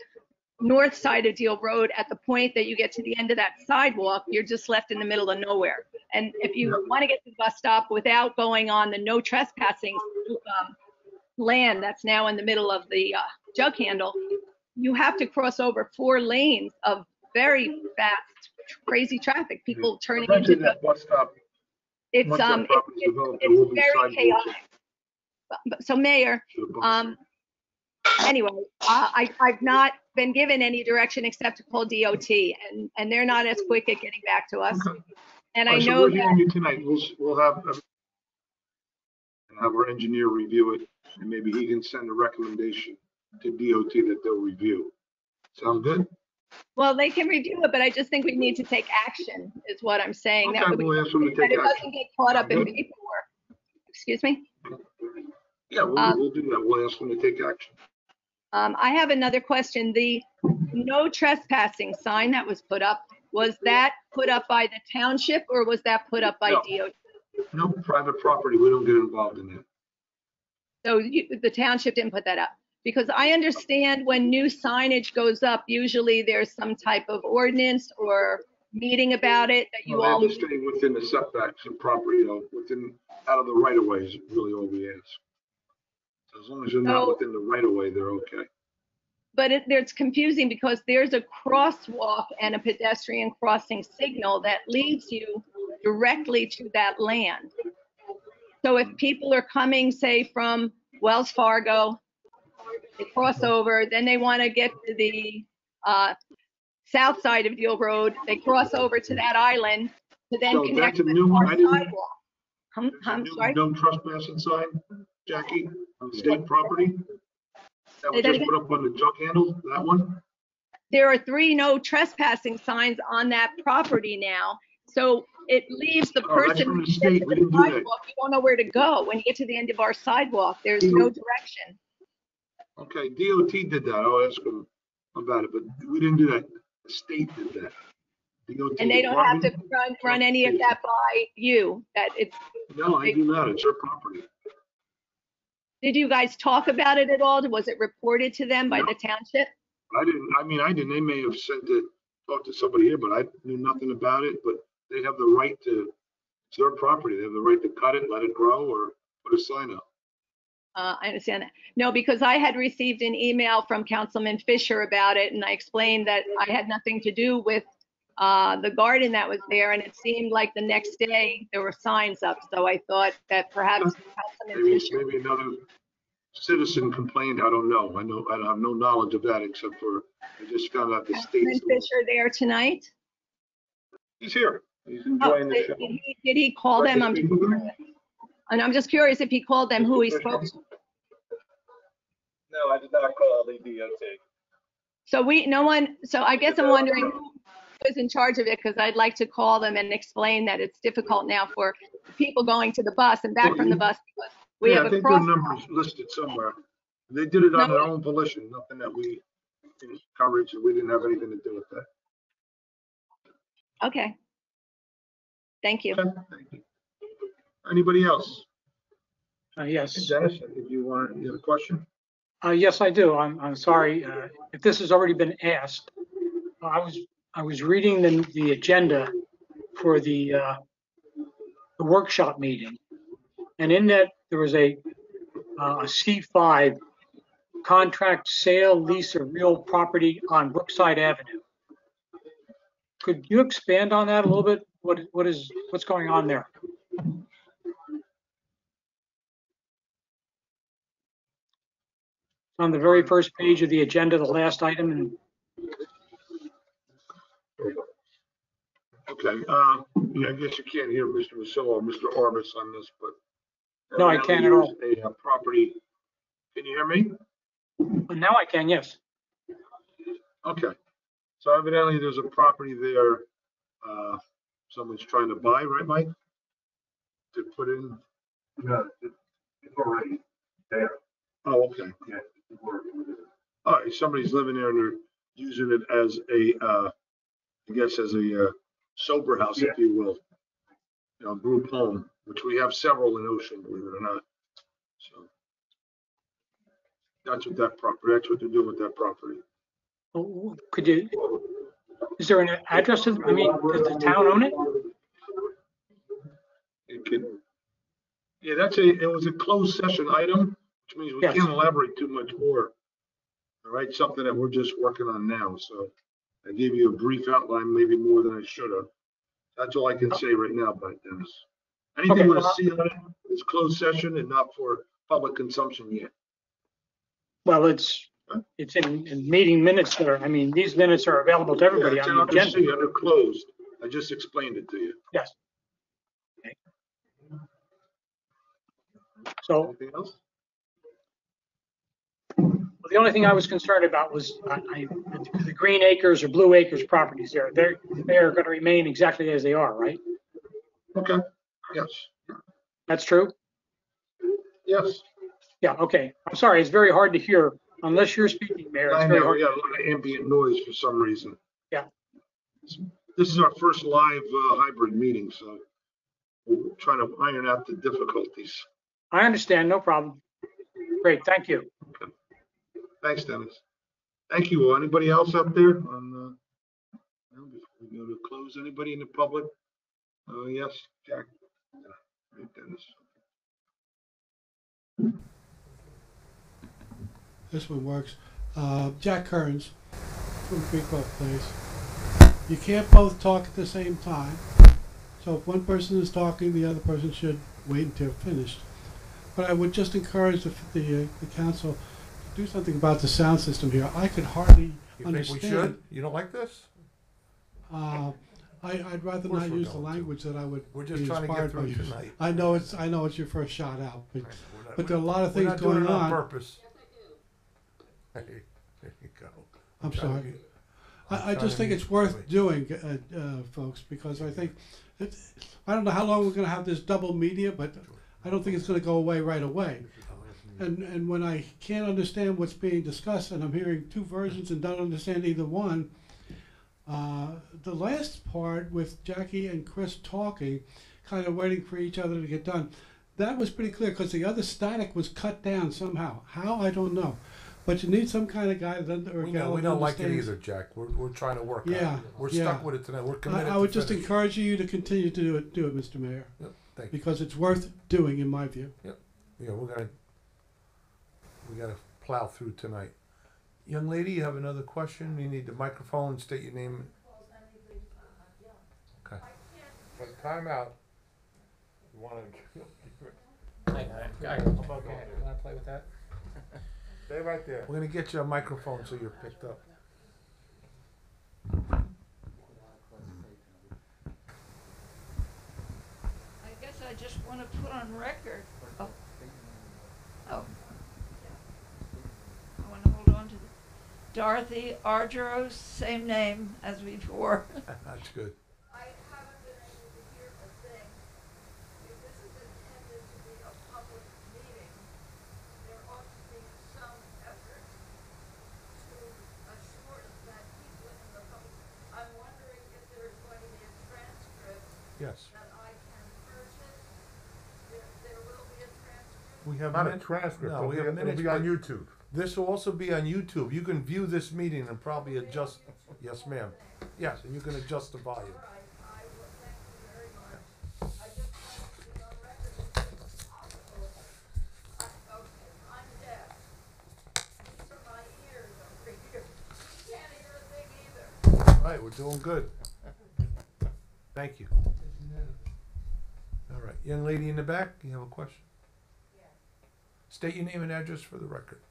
north side of Deal Road. At the point that you get to the end of that sidewalk, you're just left in the middle of nowhere. And if you want to get to the bus stop without going on the no trespassing land that's now in the middle of the jug handle, you have to cross over 4 lanes of very fast, crazy traffic. People turning into that bus stop. It's very chaotic. So Mayor, anyway, I've not been given any direction except to call DOT, and they're not as quick at getting back to us. Okay. And All I right, so know we're that hearing you tonight. We'll have our engineer review it, and maybe he can send a recommendation to DOT that they'll review. Sound good? well, they can review it, but I just think we need to take action, is what I'm saying. Okay, That would be, we'll ask them to that take it action. doesn't get caught up in Good. paperwork. Excuse me? Yeah, we'll do that. We'll ask them to take action. I have another question. The no trespassing sign that was put up, was that put up by the township or was that put up by No. DOT? No private property. We don't get involved in that. So the township didn't put that up? Because I understand when new signage goes up, usually there's some type of ordinance or meeting about it that you Well, they all. have to stay within the setbacks of property, out of the right of way is really all we ask. So as long as you're not So- within the right of way, they're okay. But it's confusing because there's a crosswalk and a pedestrian crossing signal that leads you directly to that land. So if people are coming, say, from Wells Fargo, they cross over, then they want to get to the south side of Deal Road, they cross over to that island to then So connect that's a with new one. our I didn't- sidewalk. I'm sorry? No trespassing sign, Jackie, on state property? That was Say that just put up on the jug handle, that one? There are 3 no trespassing signs on that property now. So it leaves the Oh, that's person from who the gets state. to We the didn't do that. sidewalk, you don't know where to go. When you get to the end of our sidewalk, there's no direction. Okay, DOT did that. I'll ask them about it, but we didn't do that. The state did that. DOT And they don't have to department- run any of that by you, that it's. No, I do not. It's their property. Did you guys talk about it at all? Was it reported to them by the township? I didn't. They may have sent it, talked to somebody here, but I knew nothing about it. But they have the right to, it's their property. They have the right to cut it, let it grow, or put a sign up. I understand that. No, because I had received an email from Councilman Fisher about it, and I explained that I had nothing to do with the garden that was there, and it seemed like the next day there were signs up. So I thought that perhaps Councilman Fisher. Maybe another citizen complained. I don't know. I have no knowledge of that except for I just found out the Councilman state's. Fisher there tonight? He's here. He's Oh, enjoying the did show. he call them? I'm just curious if he called them, who he spoke to. No, I did not call the DOT. So I guess I'm wondering who is in charge of it, because I'd like to call them and explain that it's difficult now for people going to the bus and back from the bus. Because we have I a think their cross. numbers listed somewhere. They did it on their own volition, nothing that we encouraged, and we didn't have anything to do with that. Okay. Thank you. Thank you. Anybody else? Yes. Dennis, if you have a question? Yes, I do. I'm sorry if this has already been asked. I was reading the agenda for the workshop meeting, and in that there was a C5 contract sale lease of real property on Brookside Avenue. Could you expand on that a little bit? What's going on there? On the very first page of the agenda, the last item, and Okay, yeah, I guess you can't hear Mr. Vasil or Mr. Orbis on this, but. No, I can't at all. There's a property, can you hear me? now I can, yes. Okay, so evidently there's a property there, someone's trying to buy, right, Mike? To put in? Yeah, it's already there. Oh, okay. Yeah, it's working with it. All right, somebody's living there and they're using it as a, I guess as a sober house, if you will. You know, group home, which we have several in Ocean, believe it or not. So that's what they're doing with that property. Could you, is there an address to, I mean, does the town own it? It could, yeah, it was a closed session item, which means we Yes. can't elaborate too much more. All right, something that we're just working on now, so I gave you a brief outline, maybe more than I should have. That's all I can say right now about it, Dennis. Anything Okay. with a C on it is closed session and not for public consumption yet. Well, it's in meeting minutes there. I mean, these minutes are available to everybody Yeah, it's on the under C, agenda. under closed. I just explained it to you. Yes. Okay. So Anything else? the only thing I was concerned about was the Green Acres or Blue Acres properties there. They are going to remain exactly as they are, right? Okay, yes, That's true? yes. Yeah, okay. I'm sorry, it's very hard to hear unless you're speaking, Mayor. It's I very know, hard. we got a lot of ambient noise for some reason. Yeah. This is our first live hybrid meeting, so we're trying to iron out the difficulties. I understand, no problem. Great, thank you. Okay. Thanks, Dennis. Thank you. Anybody else up there on, before we go to close, anybody in the public? Yes, Jack. Right, Dennis. This one works. Jack Kearns from Creekbrook Place. You can't both talk at the same time. So if one person is talking, the other person should wait until finished. But I would just encourage the council to do something about the sound system here. I could hardly understand. We should? You don't like this? I'd rather not use the language that I would We're just be trying to get inspired through by. tonight. I know it's your first shot out, but there are a lot of We're things not doing going it on on. purpose. Hey, there you go. I'm trying to sorry. be- I trying just to think be- it's worth doing, folks, because I think, I don't know how long we're gonna have this double media, but I don't think it's gonna go away right away. And when I can't understand what's being discussed, and I'm hearing two versions and don't understand either one, the last part with Jackie and Chris talking, kind of waiting for each other to get done, that was pretty clear, because the other static was cut down somehow. How, I don't know. But you need some kind of guy that, or We gal that don't like it understands. either, Jack. We're trying to work on Yeah, it. We're yeah. stuck with it tonight. We're committed I would to just finish. encourage you to continue to do it, Mr. Mayor. Yep, thank you. Because it's worth doing, in my view. Yep. Yeah, we gotta plow through tonight. Young lady, you have another question? You need the microphone, state your name. Okay. But time out. You wanna? I'm okay. Can I play with that? Stay right there. We're gonna get you a microphone so you're picked up. I guess I just want to put on record. Oh. I want to hold on to Dorothy Argyros, same name as before. That's good. I haven't been able to hear a thing. If this is intended to be a public meeting, there ought to be some effort to assure that people in the public. I'm wondering if there's going to be a transcript Yes. that I can purchase. There will be a transcript. We have Not a min- transcript, No, we have it'll minutes. be on but YouTube. This will also be on YouTube. You can view this meeting and probably adjust. Yes, ma'am. Yes, and you can adjust the volume. I will thank you very much. I just wanted to be on record. Okay, I'm deaf. These are my ears over here. Can't hear a thing either. All right, we're doing good. Thank you. All right, young lady in the back, you have a question? Yeah. State your name and address for the record.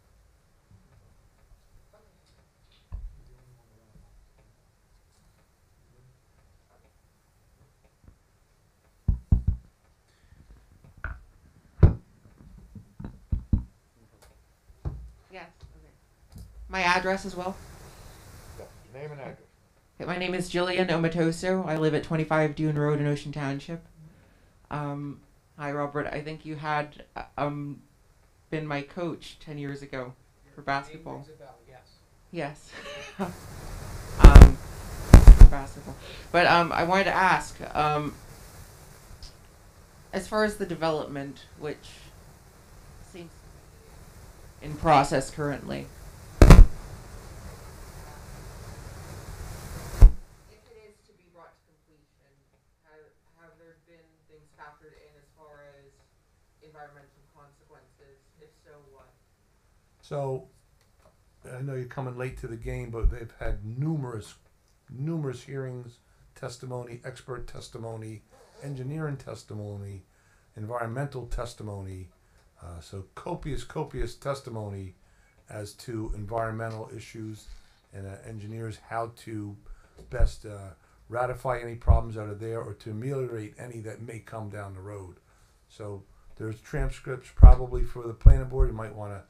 Yes. Okay. My address as well? Yeah. Name and address. Okay, my name is Jillian Omatoso. I live at 25 Dune Road in Ocean Township. Hi, Robert. I think you had been my coach 10 years ago for basketball. Yes. For basketball. But I wanted to ask, as far as the development, which seems in process currently, if it is to be brought to completion, have there been things factored in as far as environmental consequences? If so, what? So, I know you're coming late to the game, but they've had numerous hearings, testimony, expert testimony, engineering testimony, environmental testimony, so copious testimony as to environmental issues and engineers how to best ratify any problems that are there or to ameliorate any that may come down the road. So there's transcripts probably for the planning board. You might want to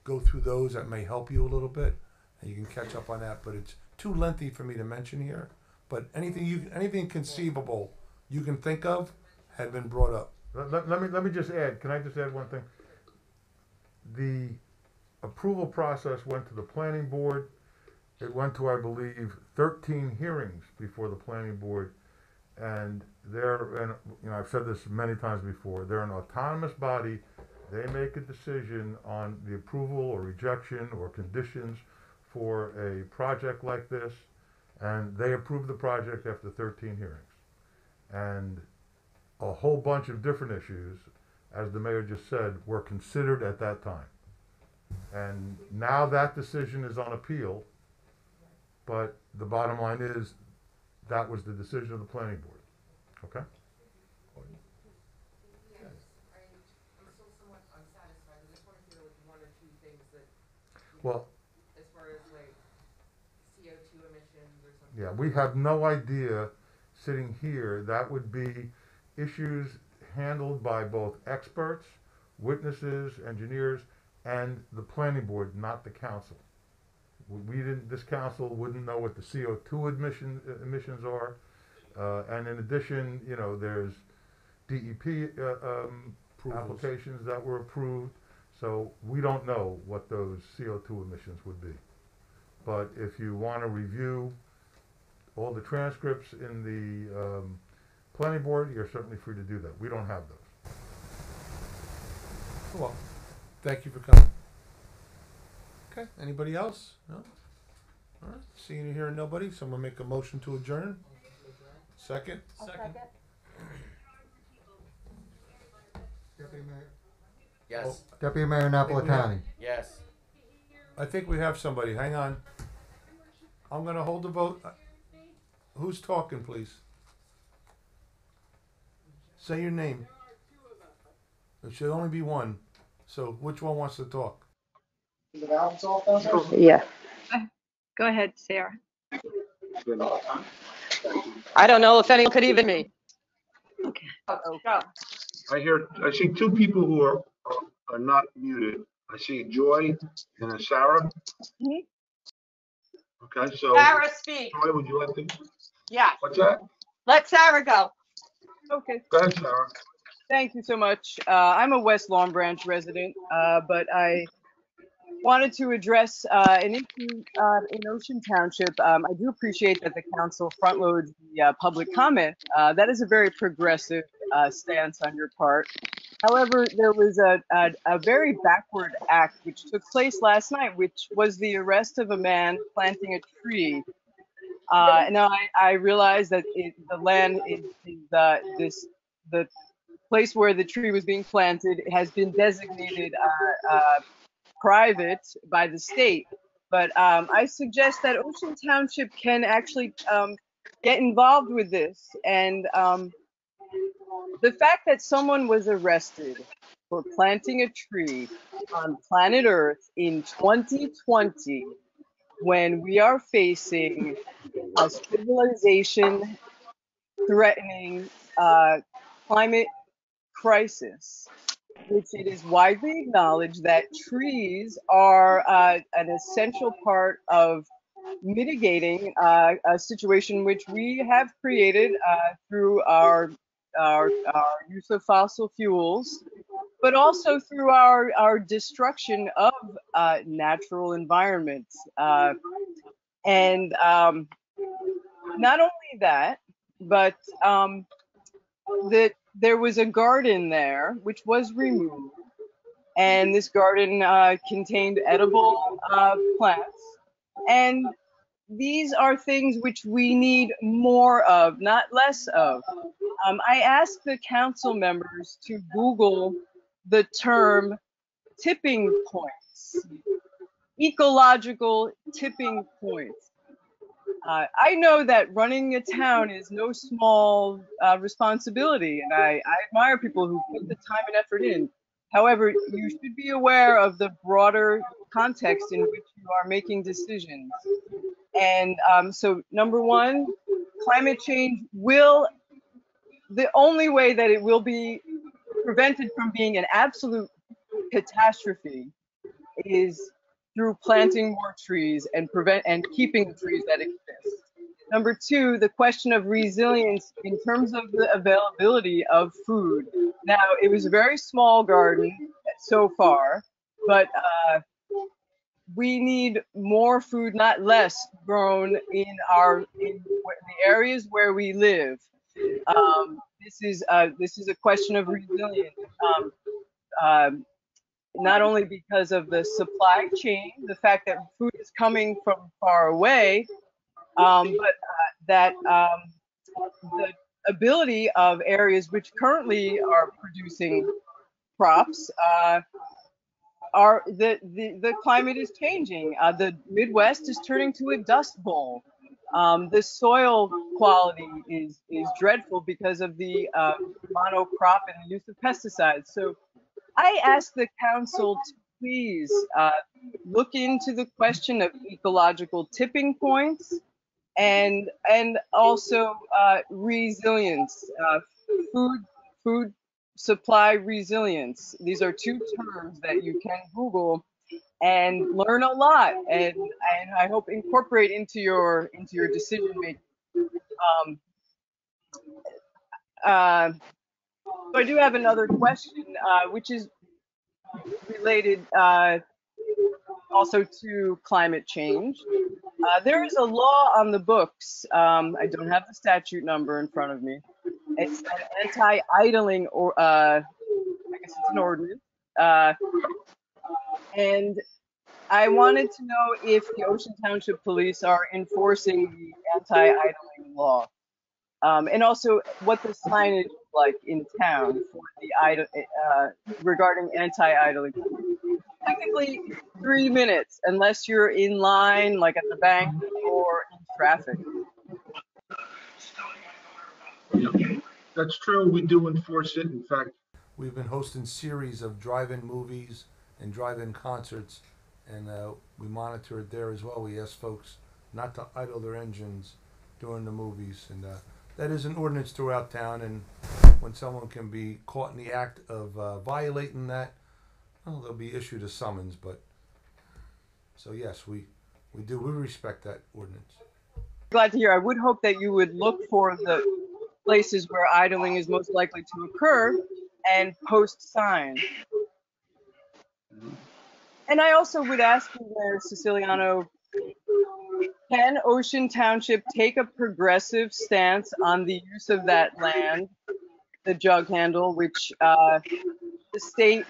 go through those. That may help you a little bit, and you can catch up on that. But it's too lengthy for me to mention here. But anything conceivable you can think of had been brought up. Let me just add. Can I just add one thing? The approval process went to the planning board. It went to, I believe, 13 hearings before the planning board, and I've said this many times before. They're an autonomous body. They make a decision on the approval or rejection or conditions for a project like this, and they approve the project after 13 hearings. And a whole bunch of different issues, as the mayor just said, were considered at that time. And now that decision is on appeal, but the bottom line is that was the decision of the planning board. Okay? Well, as far as like CO2 emissions or something. yeah, we have no idea sitting here. That would be issues handled by both experts, witnesses, engineers, and the planning board, not the council. This council wouldn't know what the CO2 emissions are. And in addition, there's DEP applications that were approved. So we don't know what those CO2 emissions would be. But if you want to review all the transcripts in the planning board, you're certainly free to do that. We don't have those. Well, thank you for coming. Okay, anybody else? No? All right, seeing and hearing nobody, someone make a motion to adjourn? Second? Second. Deputy Mayor. Yes. Deputy Mayor Napolitani. Yes. I think we have somebody. Hang on. I'm going to hold the vote. Who's talking, please? Say your name. There should only be one. So which one wants to talk? Yeah. Go ahead, Sarah. I don't know if anyone could even me. Okay. Go. I see two people who are not muted. I see Joy and Sarah. Mhm. Okay, so Sarah, speak. Joy, would you like to? Yeah. What's that? Let Sarah go. Okay. Go ahead, Sarah. Thank you so much. I'm a West Long Branch resident, but I wanted to address an issue in Ocean Township. I do appreciate that the council front loads the public comment. That is a very progressive stance on your part. However, there was a very backward act which took place last night, which was the arrest of a man planting a tree. Now I realize that the land is the place where the tree was being planted has been designated private by the state. But I suggest that Ocean Township can actually get involved with this. And the fact that someone was arrested for planting a tree on planet Earth in 2020, when we are facing a civilization threatening climate crisis, which it is widely acknowledged that trees are an essential part of mitigating a situation which we have created through our use of fossil fuels, but also through our destruction of natural environments. And not only that, but that there was a garden there which was removed, and this garden contained edible plants, and these are things which we need more of, not less of. I asked the council members to Google the term tipping points, ecological tipping points. I know that running a town is no small responsibility, and I admire people who put the time and effort in. However, you should be aware of the broader context in which you are making decisions. And so, number one, climate change the only way that it will be prevented from being an absolute catastrophe is through planting more trees and keeping the trees that exist. Number two, the question of resilience in terms of the availability of food. Now, it was a very small garden so far, but we need more food, not less, grown in the areas where we live. This is a question of resilience. Not only because of the supply chain, the fact that food is coming from far away, but that the ability of areas which currently are producing crops the climate is changing. The Midwest is turning to a dust bowl. The soil quality is dreadful because of the monocrop and the use of pesticides. So I ask the council to please look into the question of ecological tipping points and also resilience, food supply resilience. These are two terms that you can Google and learn a lot, and I hope incorporate into your decision making. So I do have another question, which is related also to climate change. There is a law on the books. I don't have the statute number in front of me. It's an anti-idling, or I guess it's an ordinance. And I wanted to know if the Ocean Township Police are enforcing the anti-idling law. And also what the signage is like in town for the regarding anti-idling. Technically 3 minutes, unless you're in line, like at the bank or in traffic. That's true. We do enforce it. In fact, we've been hosting series of drive-in movies and drive-in concerts, and we monitor it there as well. We ask folks not to idle their engines during the movies, and that is an ordinance throughout town. And when someone can be caught in the act of violating that, well, they'll be issued a summons. But so yes, we respect that ordinance. Glad to hear. I would hope that you would look for the places where idling is most likely to occur and post signs. And I also would ask you there, Siciliano, can Ocean Township take a progressive stance on the use of that land, the jug handle, which the state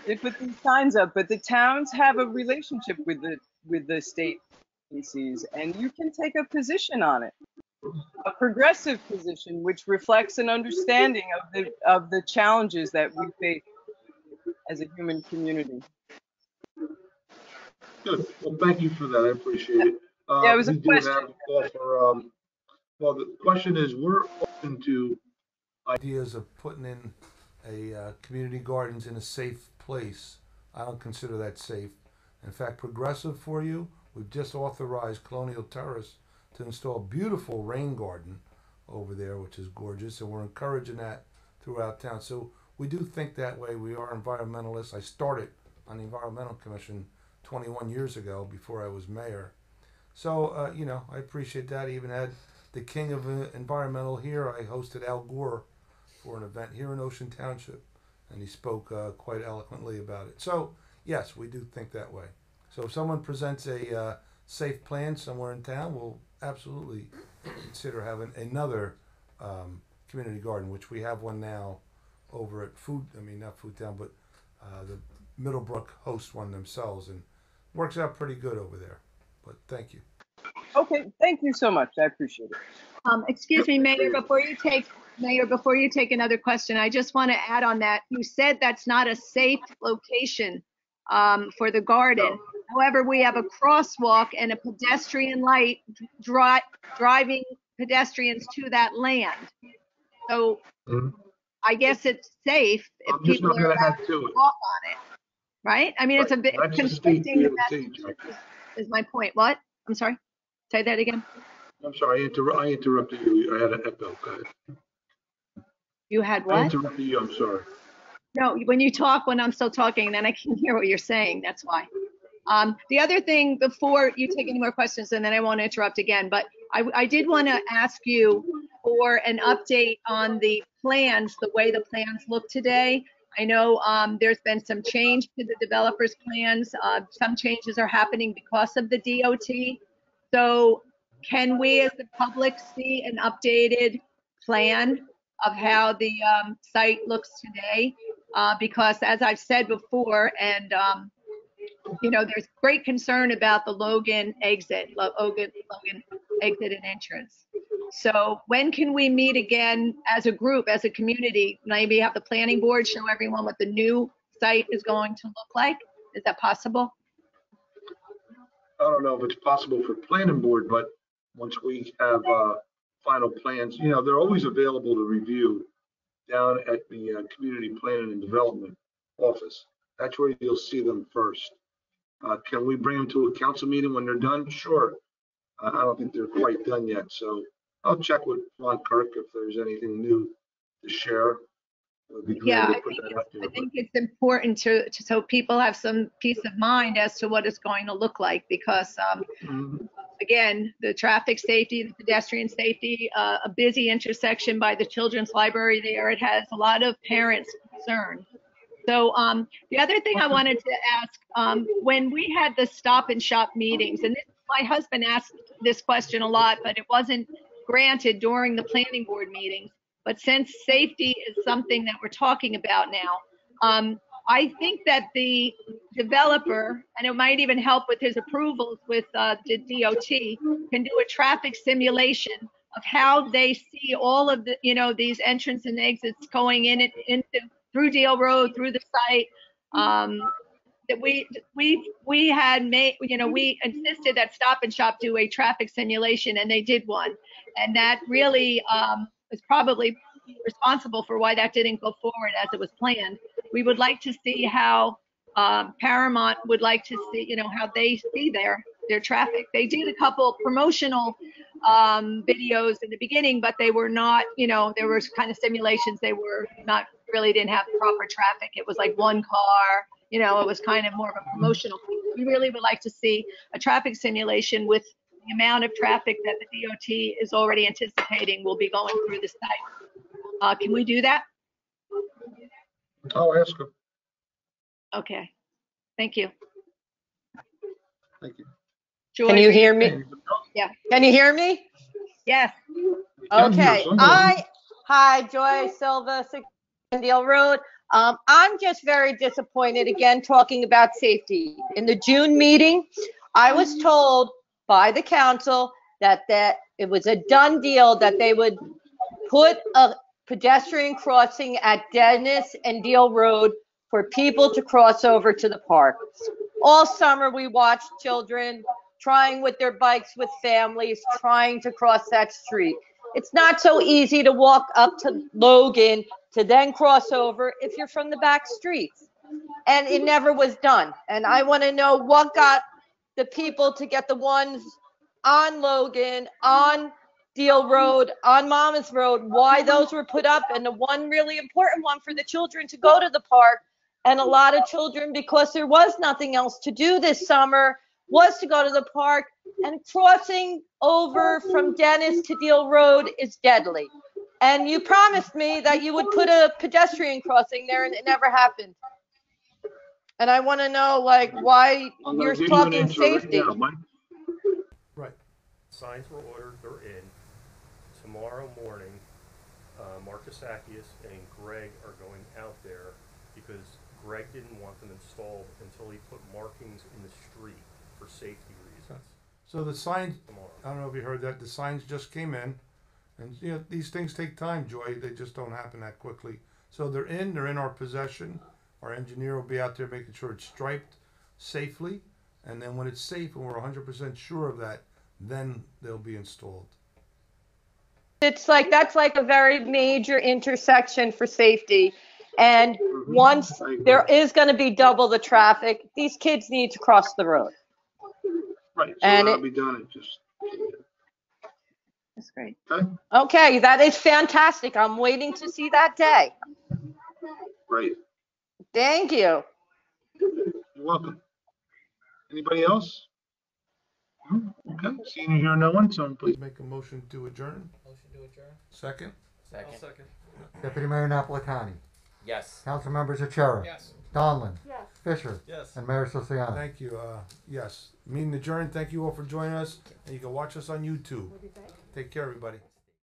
did put these signs up, but the towns have a relationship with the state agencies, and you can take a position on it. A progressive position which reflects an understanding of the challenges that we face as a human community. Good. Well, thank you for that. I appreciate it. Yeah, it was a we do question. have a call for Well, the question is, we're open to Ideas of putting in a community gardens in a safe place. I don't consider that safe. In fact, progressive for you, we've just authorized Colonial Terrace to install a beautiful rain garden over there, which is gorgeous, and we're encouraging that throughout town. So we do think that way. We are environmentalists. I started on the Environmental Commission 21 years ago before I was mayor. So, you know, I appreciate that. I even had the king of environmental here. I hosted Al Gore for an event here in Ocean Township, and he spoke quite eloquently about it. So, yes, we do think that way. So if someone presents a safe plan somewhere in town, we'll absolutely consider having another community garden, which we have one now over at not Food Town, but the Middlebrook hosts one themselves, and works out pretty good over there. But thank you. Okay, thank you so much. I appreciate it. Excuse me, Mayor, before you take another question, I just want to add on that. You said that's not a safe location for the garden. However, we have a crosswalk and a pedestrian light driving pedestrians to that land. So I guess it's safe if people are allowed to walk on it, right? I mean, it's a bit conflicting. Is my point. What? I'm sorry. Say that again. I'm sorry, I interrupted you. I had an echo. Go ahead. You had what? I interrupted you. I'm sorry. No, when you talk, when I'm still talking, then I can hear what you're saying. That's why. The other thing, before you take any more questions, and then I won't interrupt again, but I did want to ask you for an update on the plans, the way the plans look today. I know there's been some change to the developer's plans. Some changes are happening because of the DOT. So can we as the public see an updated plan of how the site looks today? Because as I've said before, and you know, there's great concern about the Logan exit and entrance. So when can we meet again as a group, as a community? Maybe have the planning board show everyone what the new site is going to look like? Is that possible? I don't know if it's possible for planning board, but once we have final plans, you know, they're always available to review down at the Community Planning and Development office. That's where you'll see them first. Can we bring them to a council meeting when they're done? Sure. I don't think they're quite done yet, so I'll check with Ron Kirk if there's anything new to share. Yeah, I think it's important to so people have some peace of mind as to what it's going to look like, because again, the traffic safety, the pedestrian safety, a busy intersection by the children's library there, it has a lot of parents concerned. So the other thing I wanted to ask, when we had the Stop and Shop meetings, and my husband asked this question a lot, but it wasn't granted during the planning board meetings. But since safety is something that we're talking about now, I think that the developer, and it might even help with his approvals with the DOT, can do a traffic simulation of how they see all of the, you know, these entrance and exits going in and into through Deal Road, through the site. That we had made, you know, we insisted that Stop and Shop do a traffic simulation, and they did one, and that really is probably responsible for why that didn't go forward as it was planned. We would like to see how Paramount would like to see, you know, how they see their traffic. They did a couple promotional videos in the beginning, but they were not, you know, there was kind of simulations. They were not really, didn't have proper traffic. It was like one car, you know, it was kind of more of a promotional thing. We really would like to see a traffic simulation with the amount of traffic that the DOT is already anticipating will be going through the site. Can we do that? I'll ask him. Okay. Thank you. Thank you. Joy, Can you hear me? Yeah. Can you hear me? Yes. Okay. Hi, Joy Silva, 6 Deal Road. I'm just very disappointed again talking about safety. In the June meeting, I was told by the council that it was a done deal that they would put a pedestrian crossing at Dennis and Deal Road for people to cross over to the park. All summer we watched children trying with their bikes with families, trying to cross that street. It's not so easy to walk up to Logan to then cross over if you're from the back streets. And it never was done. And I want to know what got the people to get the ones on Logan, on Deal Road, on Monmouth Road, why those were put up, and the one really important one for the children to go to the park. And a lot of children, because there was nothing else to do this summer, was to go to the park. And crossing over from Dennis to Deal Road is deadly. And you promised me that you would put a pedestrian crossing there, and it never happened. And I want to know, like, why you're talking safety. Right. Signs were ordered, they're in. Tomorrow morning, Marcus Sakias and Greg are going out there because Greg didn't want them installed until he put markings in the street for safety reasons. So the signs, I don't know if you heard that, the signs just came in. And, you know, these things take time, Joy. They just don't happen that quickly. So they're in our possession. Our engineer will be out there making sure it's striped safely. And then when it's safe and we're 100% sure of that, then they'll be installed. It's like, that's like a very major intersection for safety. And once there is going to be double the traffic, these kids need to cross the road. Right, so And that'll be done in just. That's great. Okay, Okay, that is fantastic. I'm waiting to see that day. great. Thank you. You're welcome. Anybody else? Okay, seeing and hearing no one, so please. Make a motion to adjourn. Motion to adjourn? Second? Second. Second. Deputy Mayor Napolitani. Yes. Council members Achara. Yes. Donlin. Yes. Fisher. Yes. And Mayor Siciliano. Thank you. Yes. Meeting adjourned. Thank you all for joining us. And you can watch us on YouTube. What'd you say? Take care, everybody.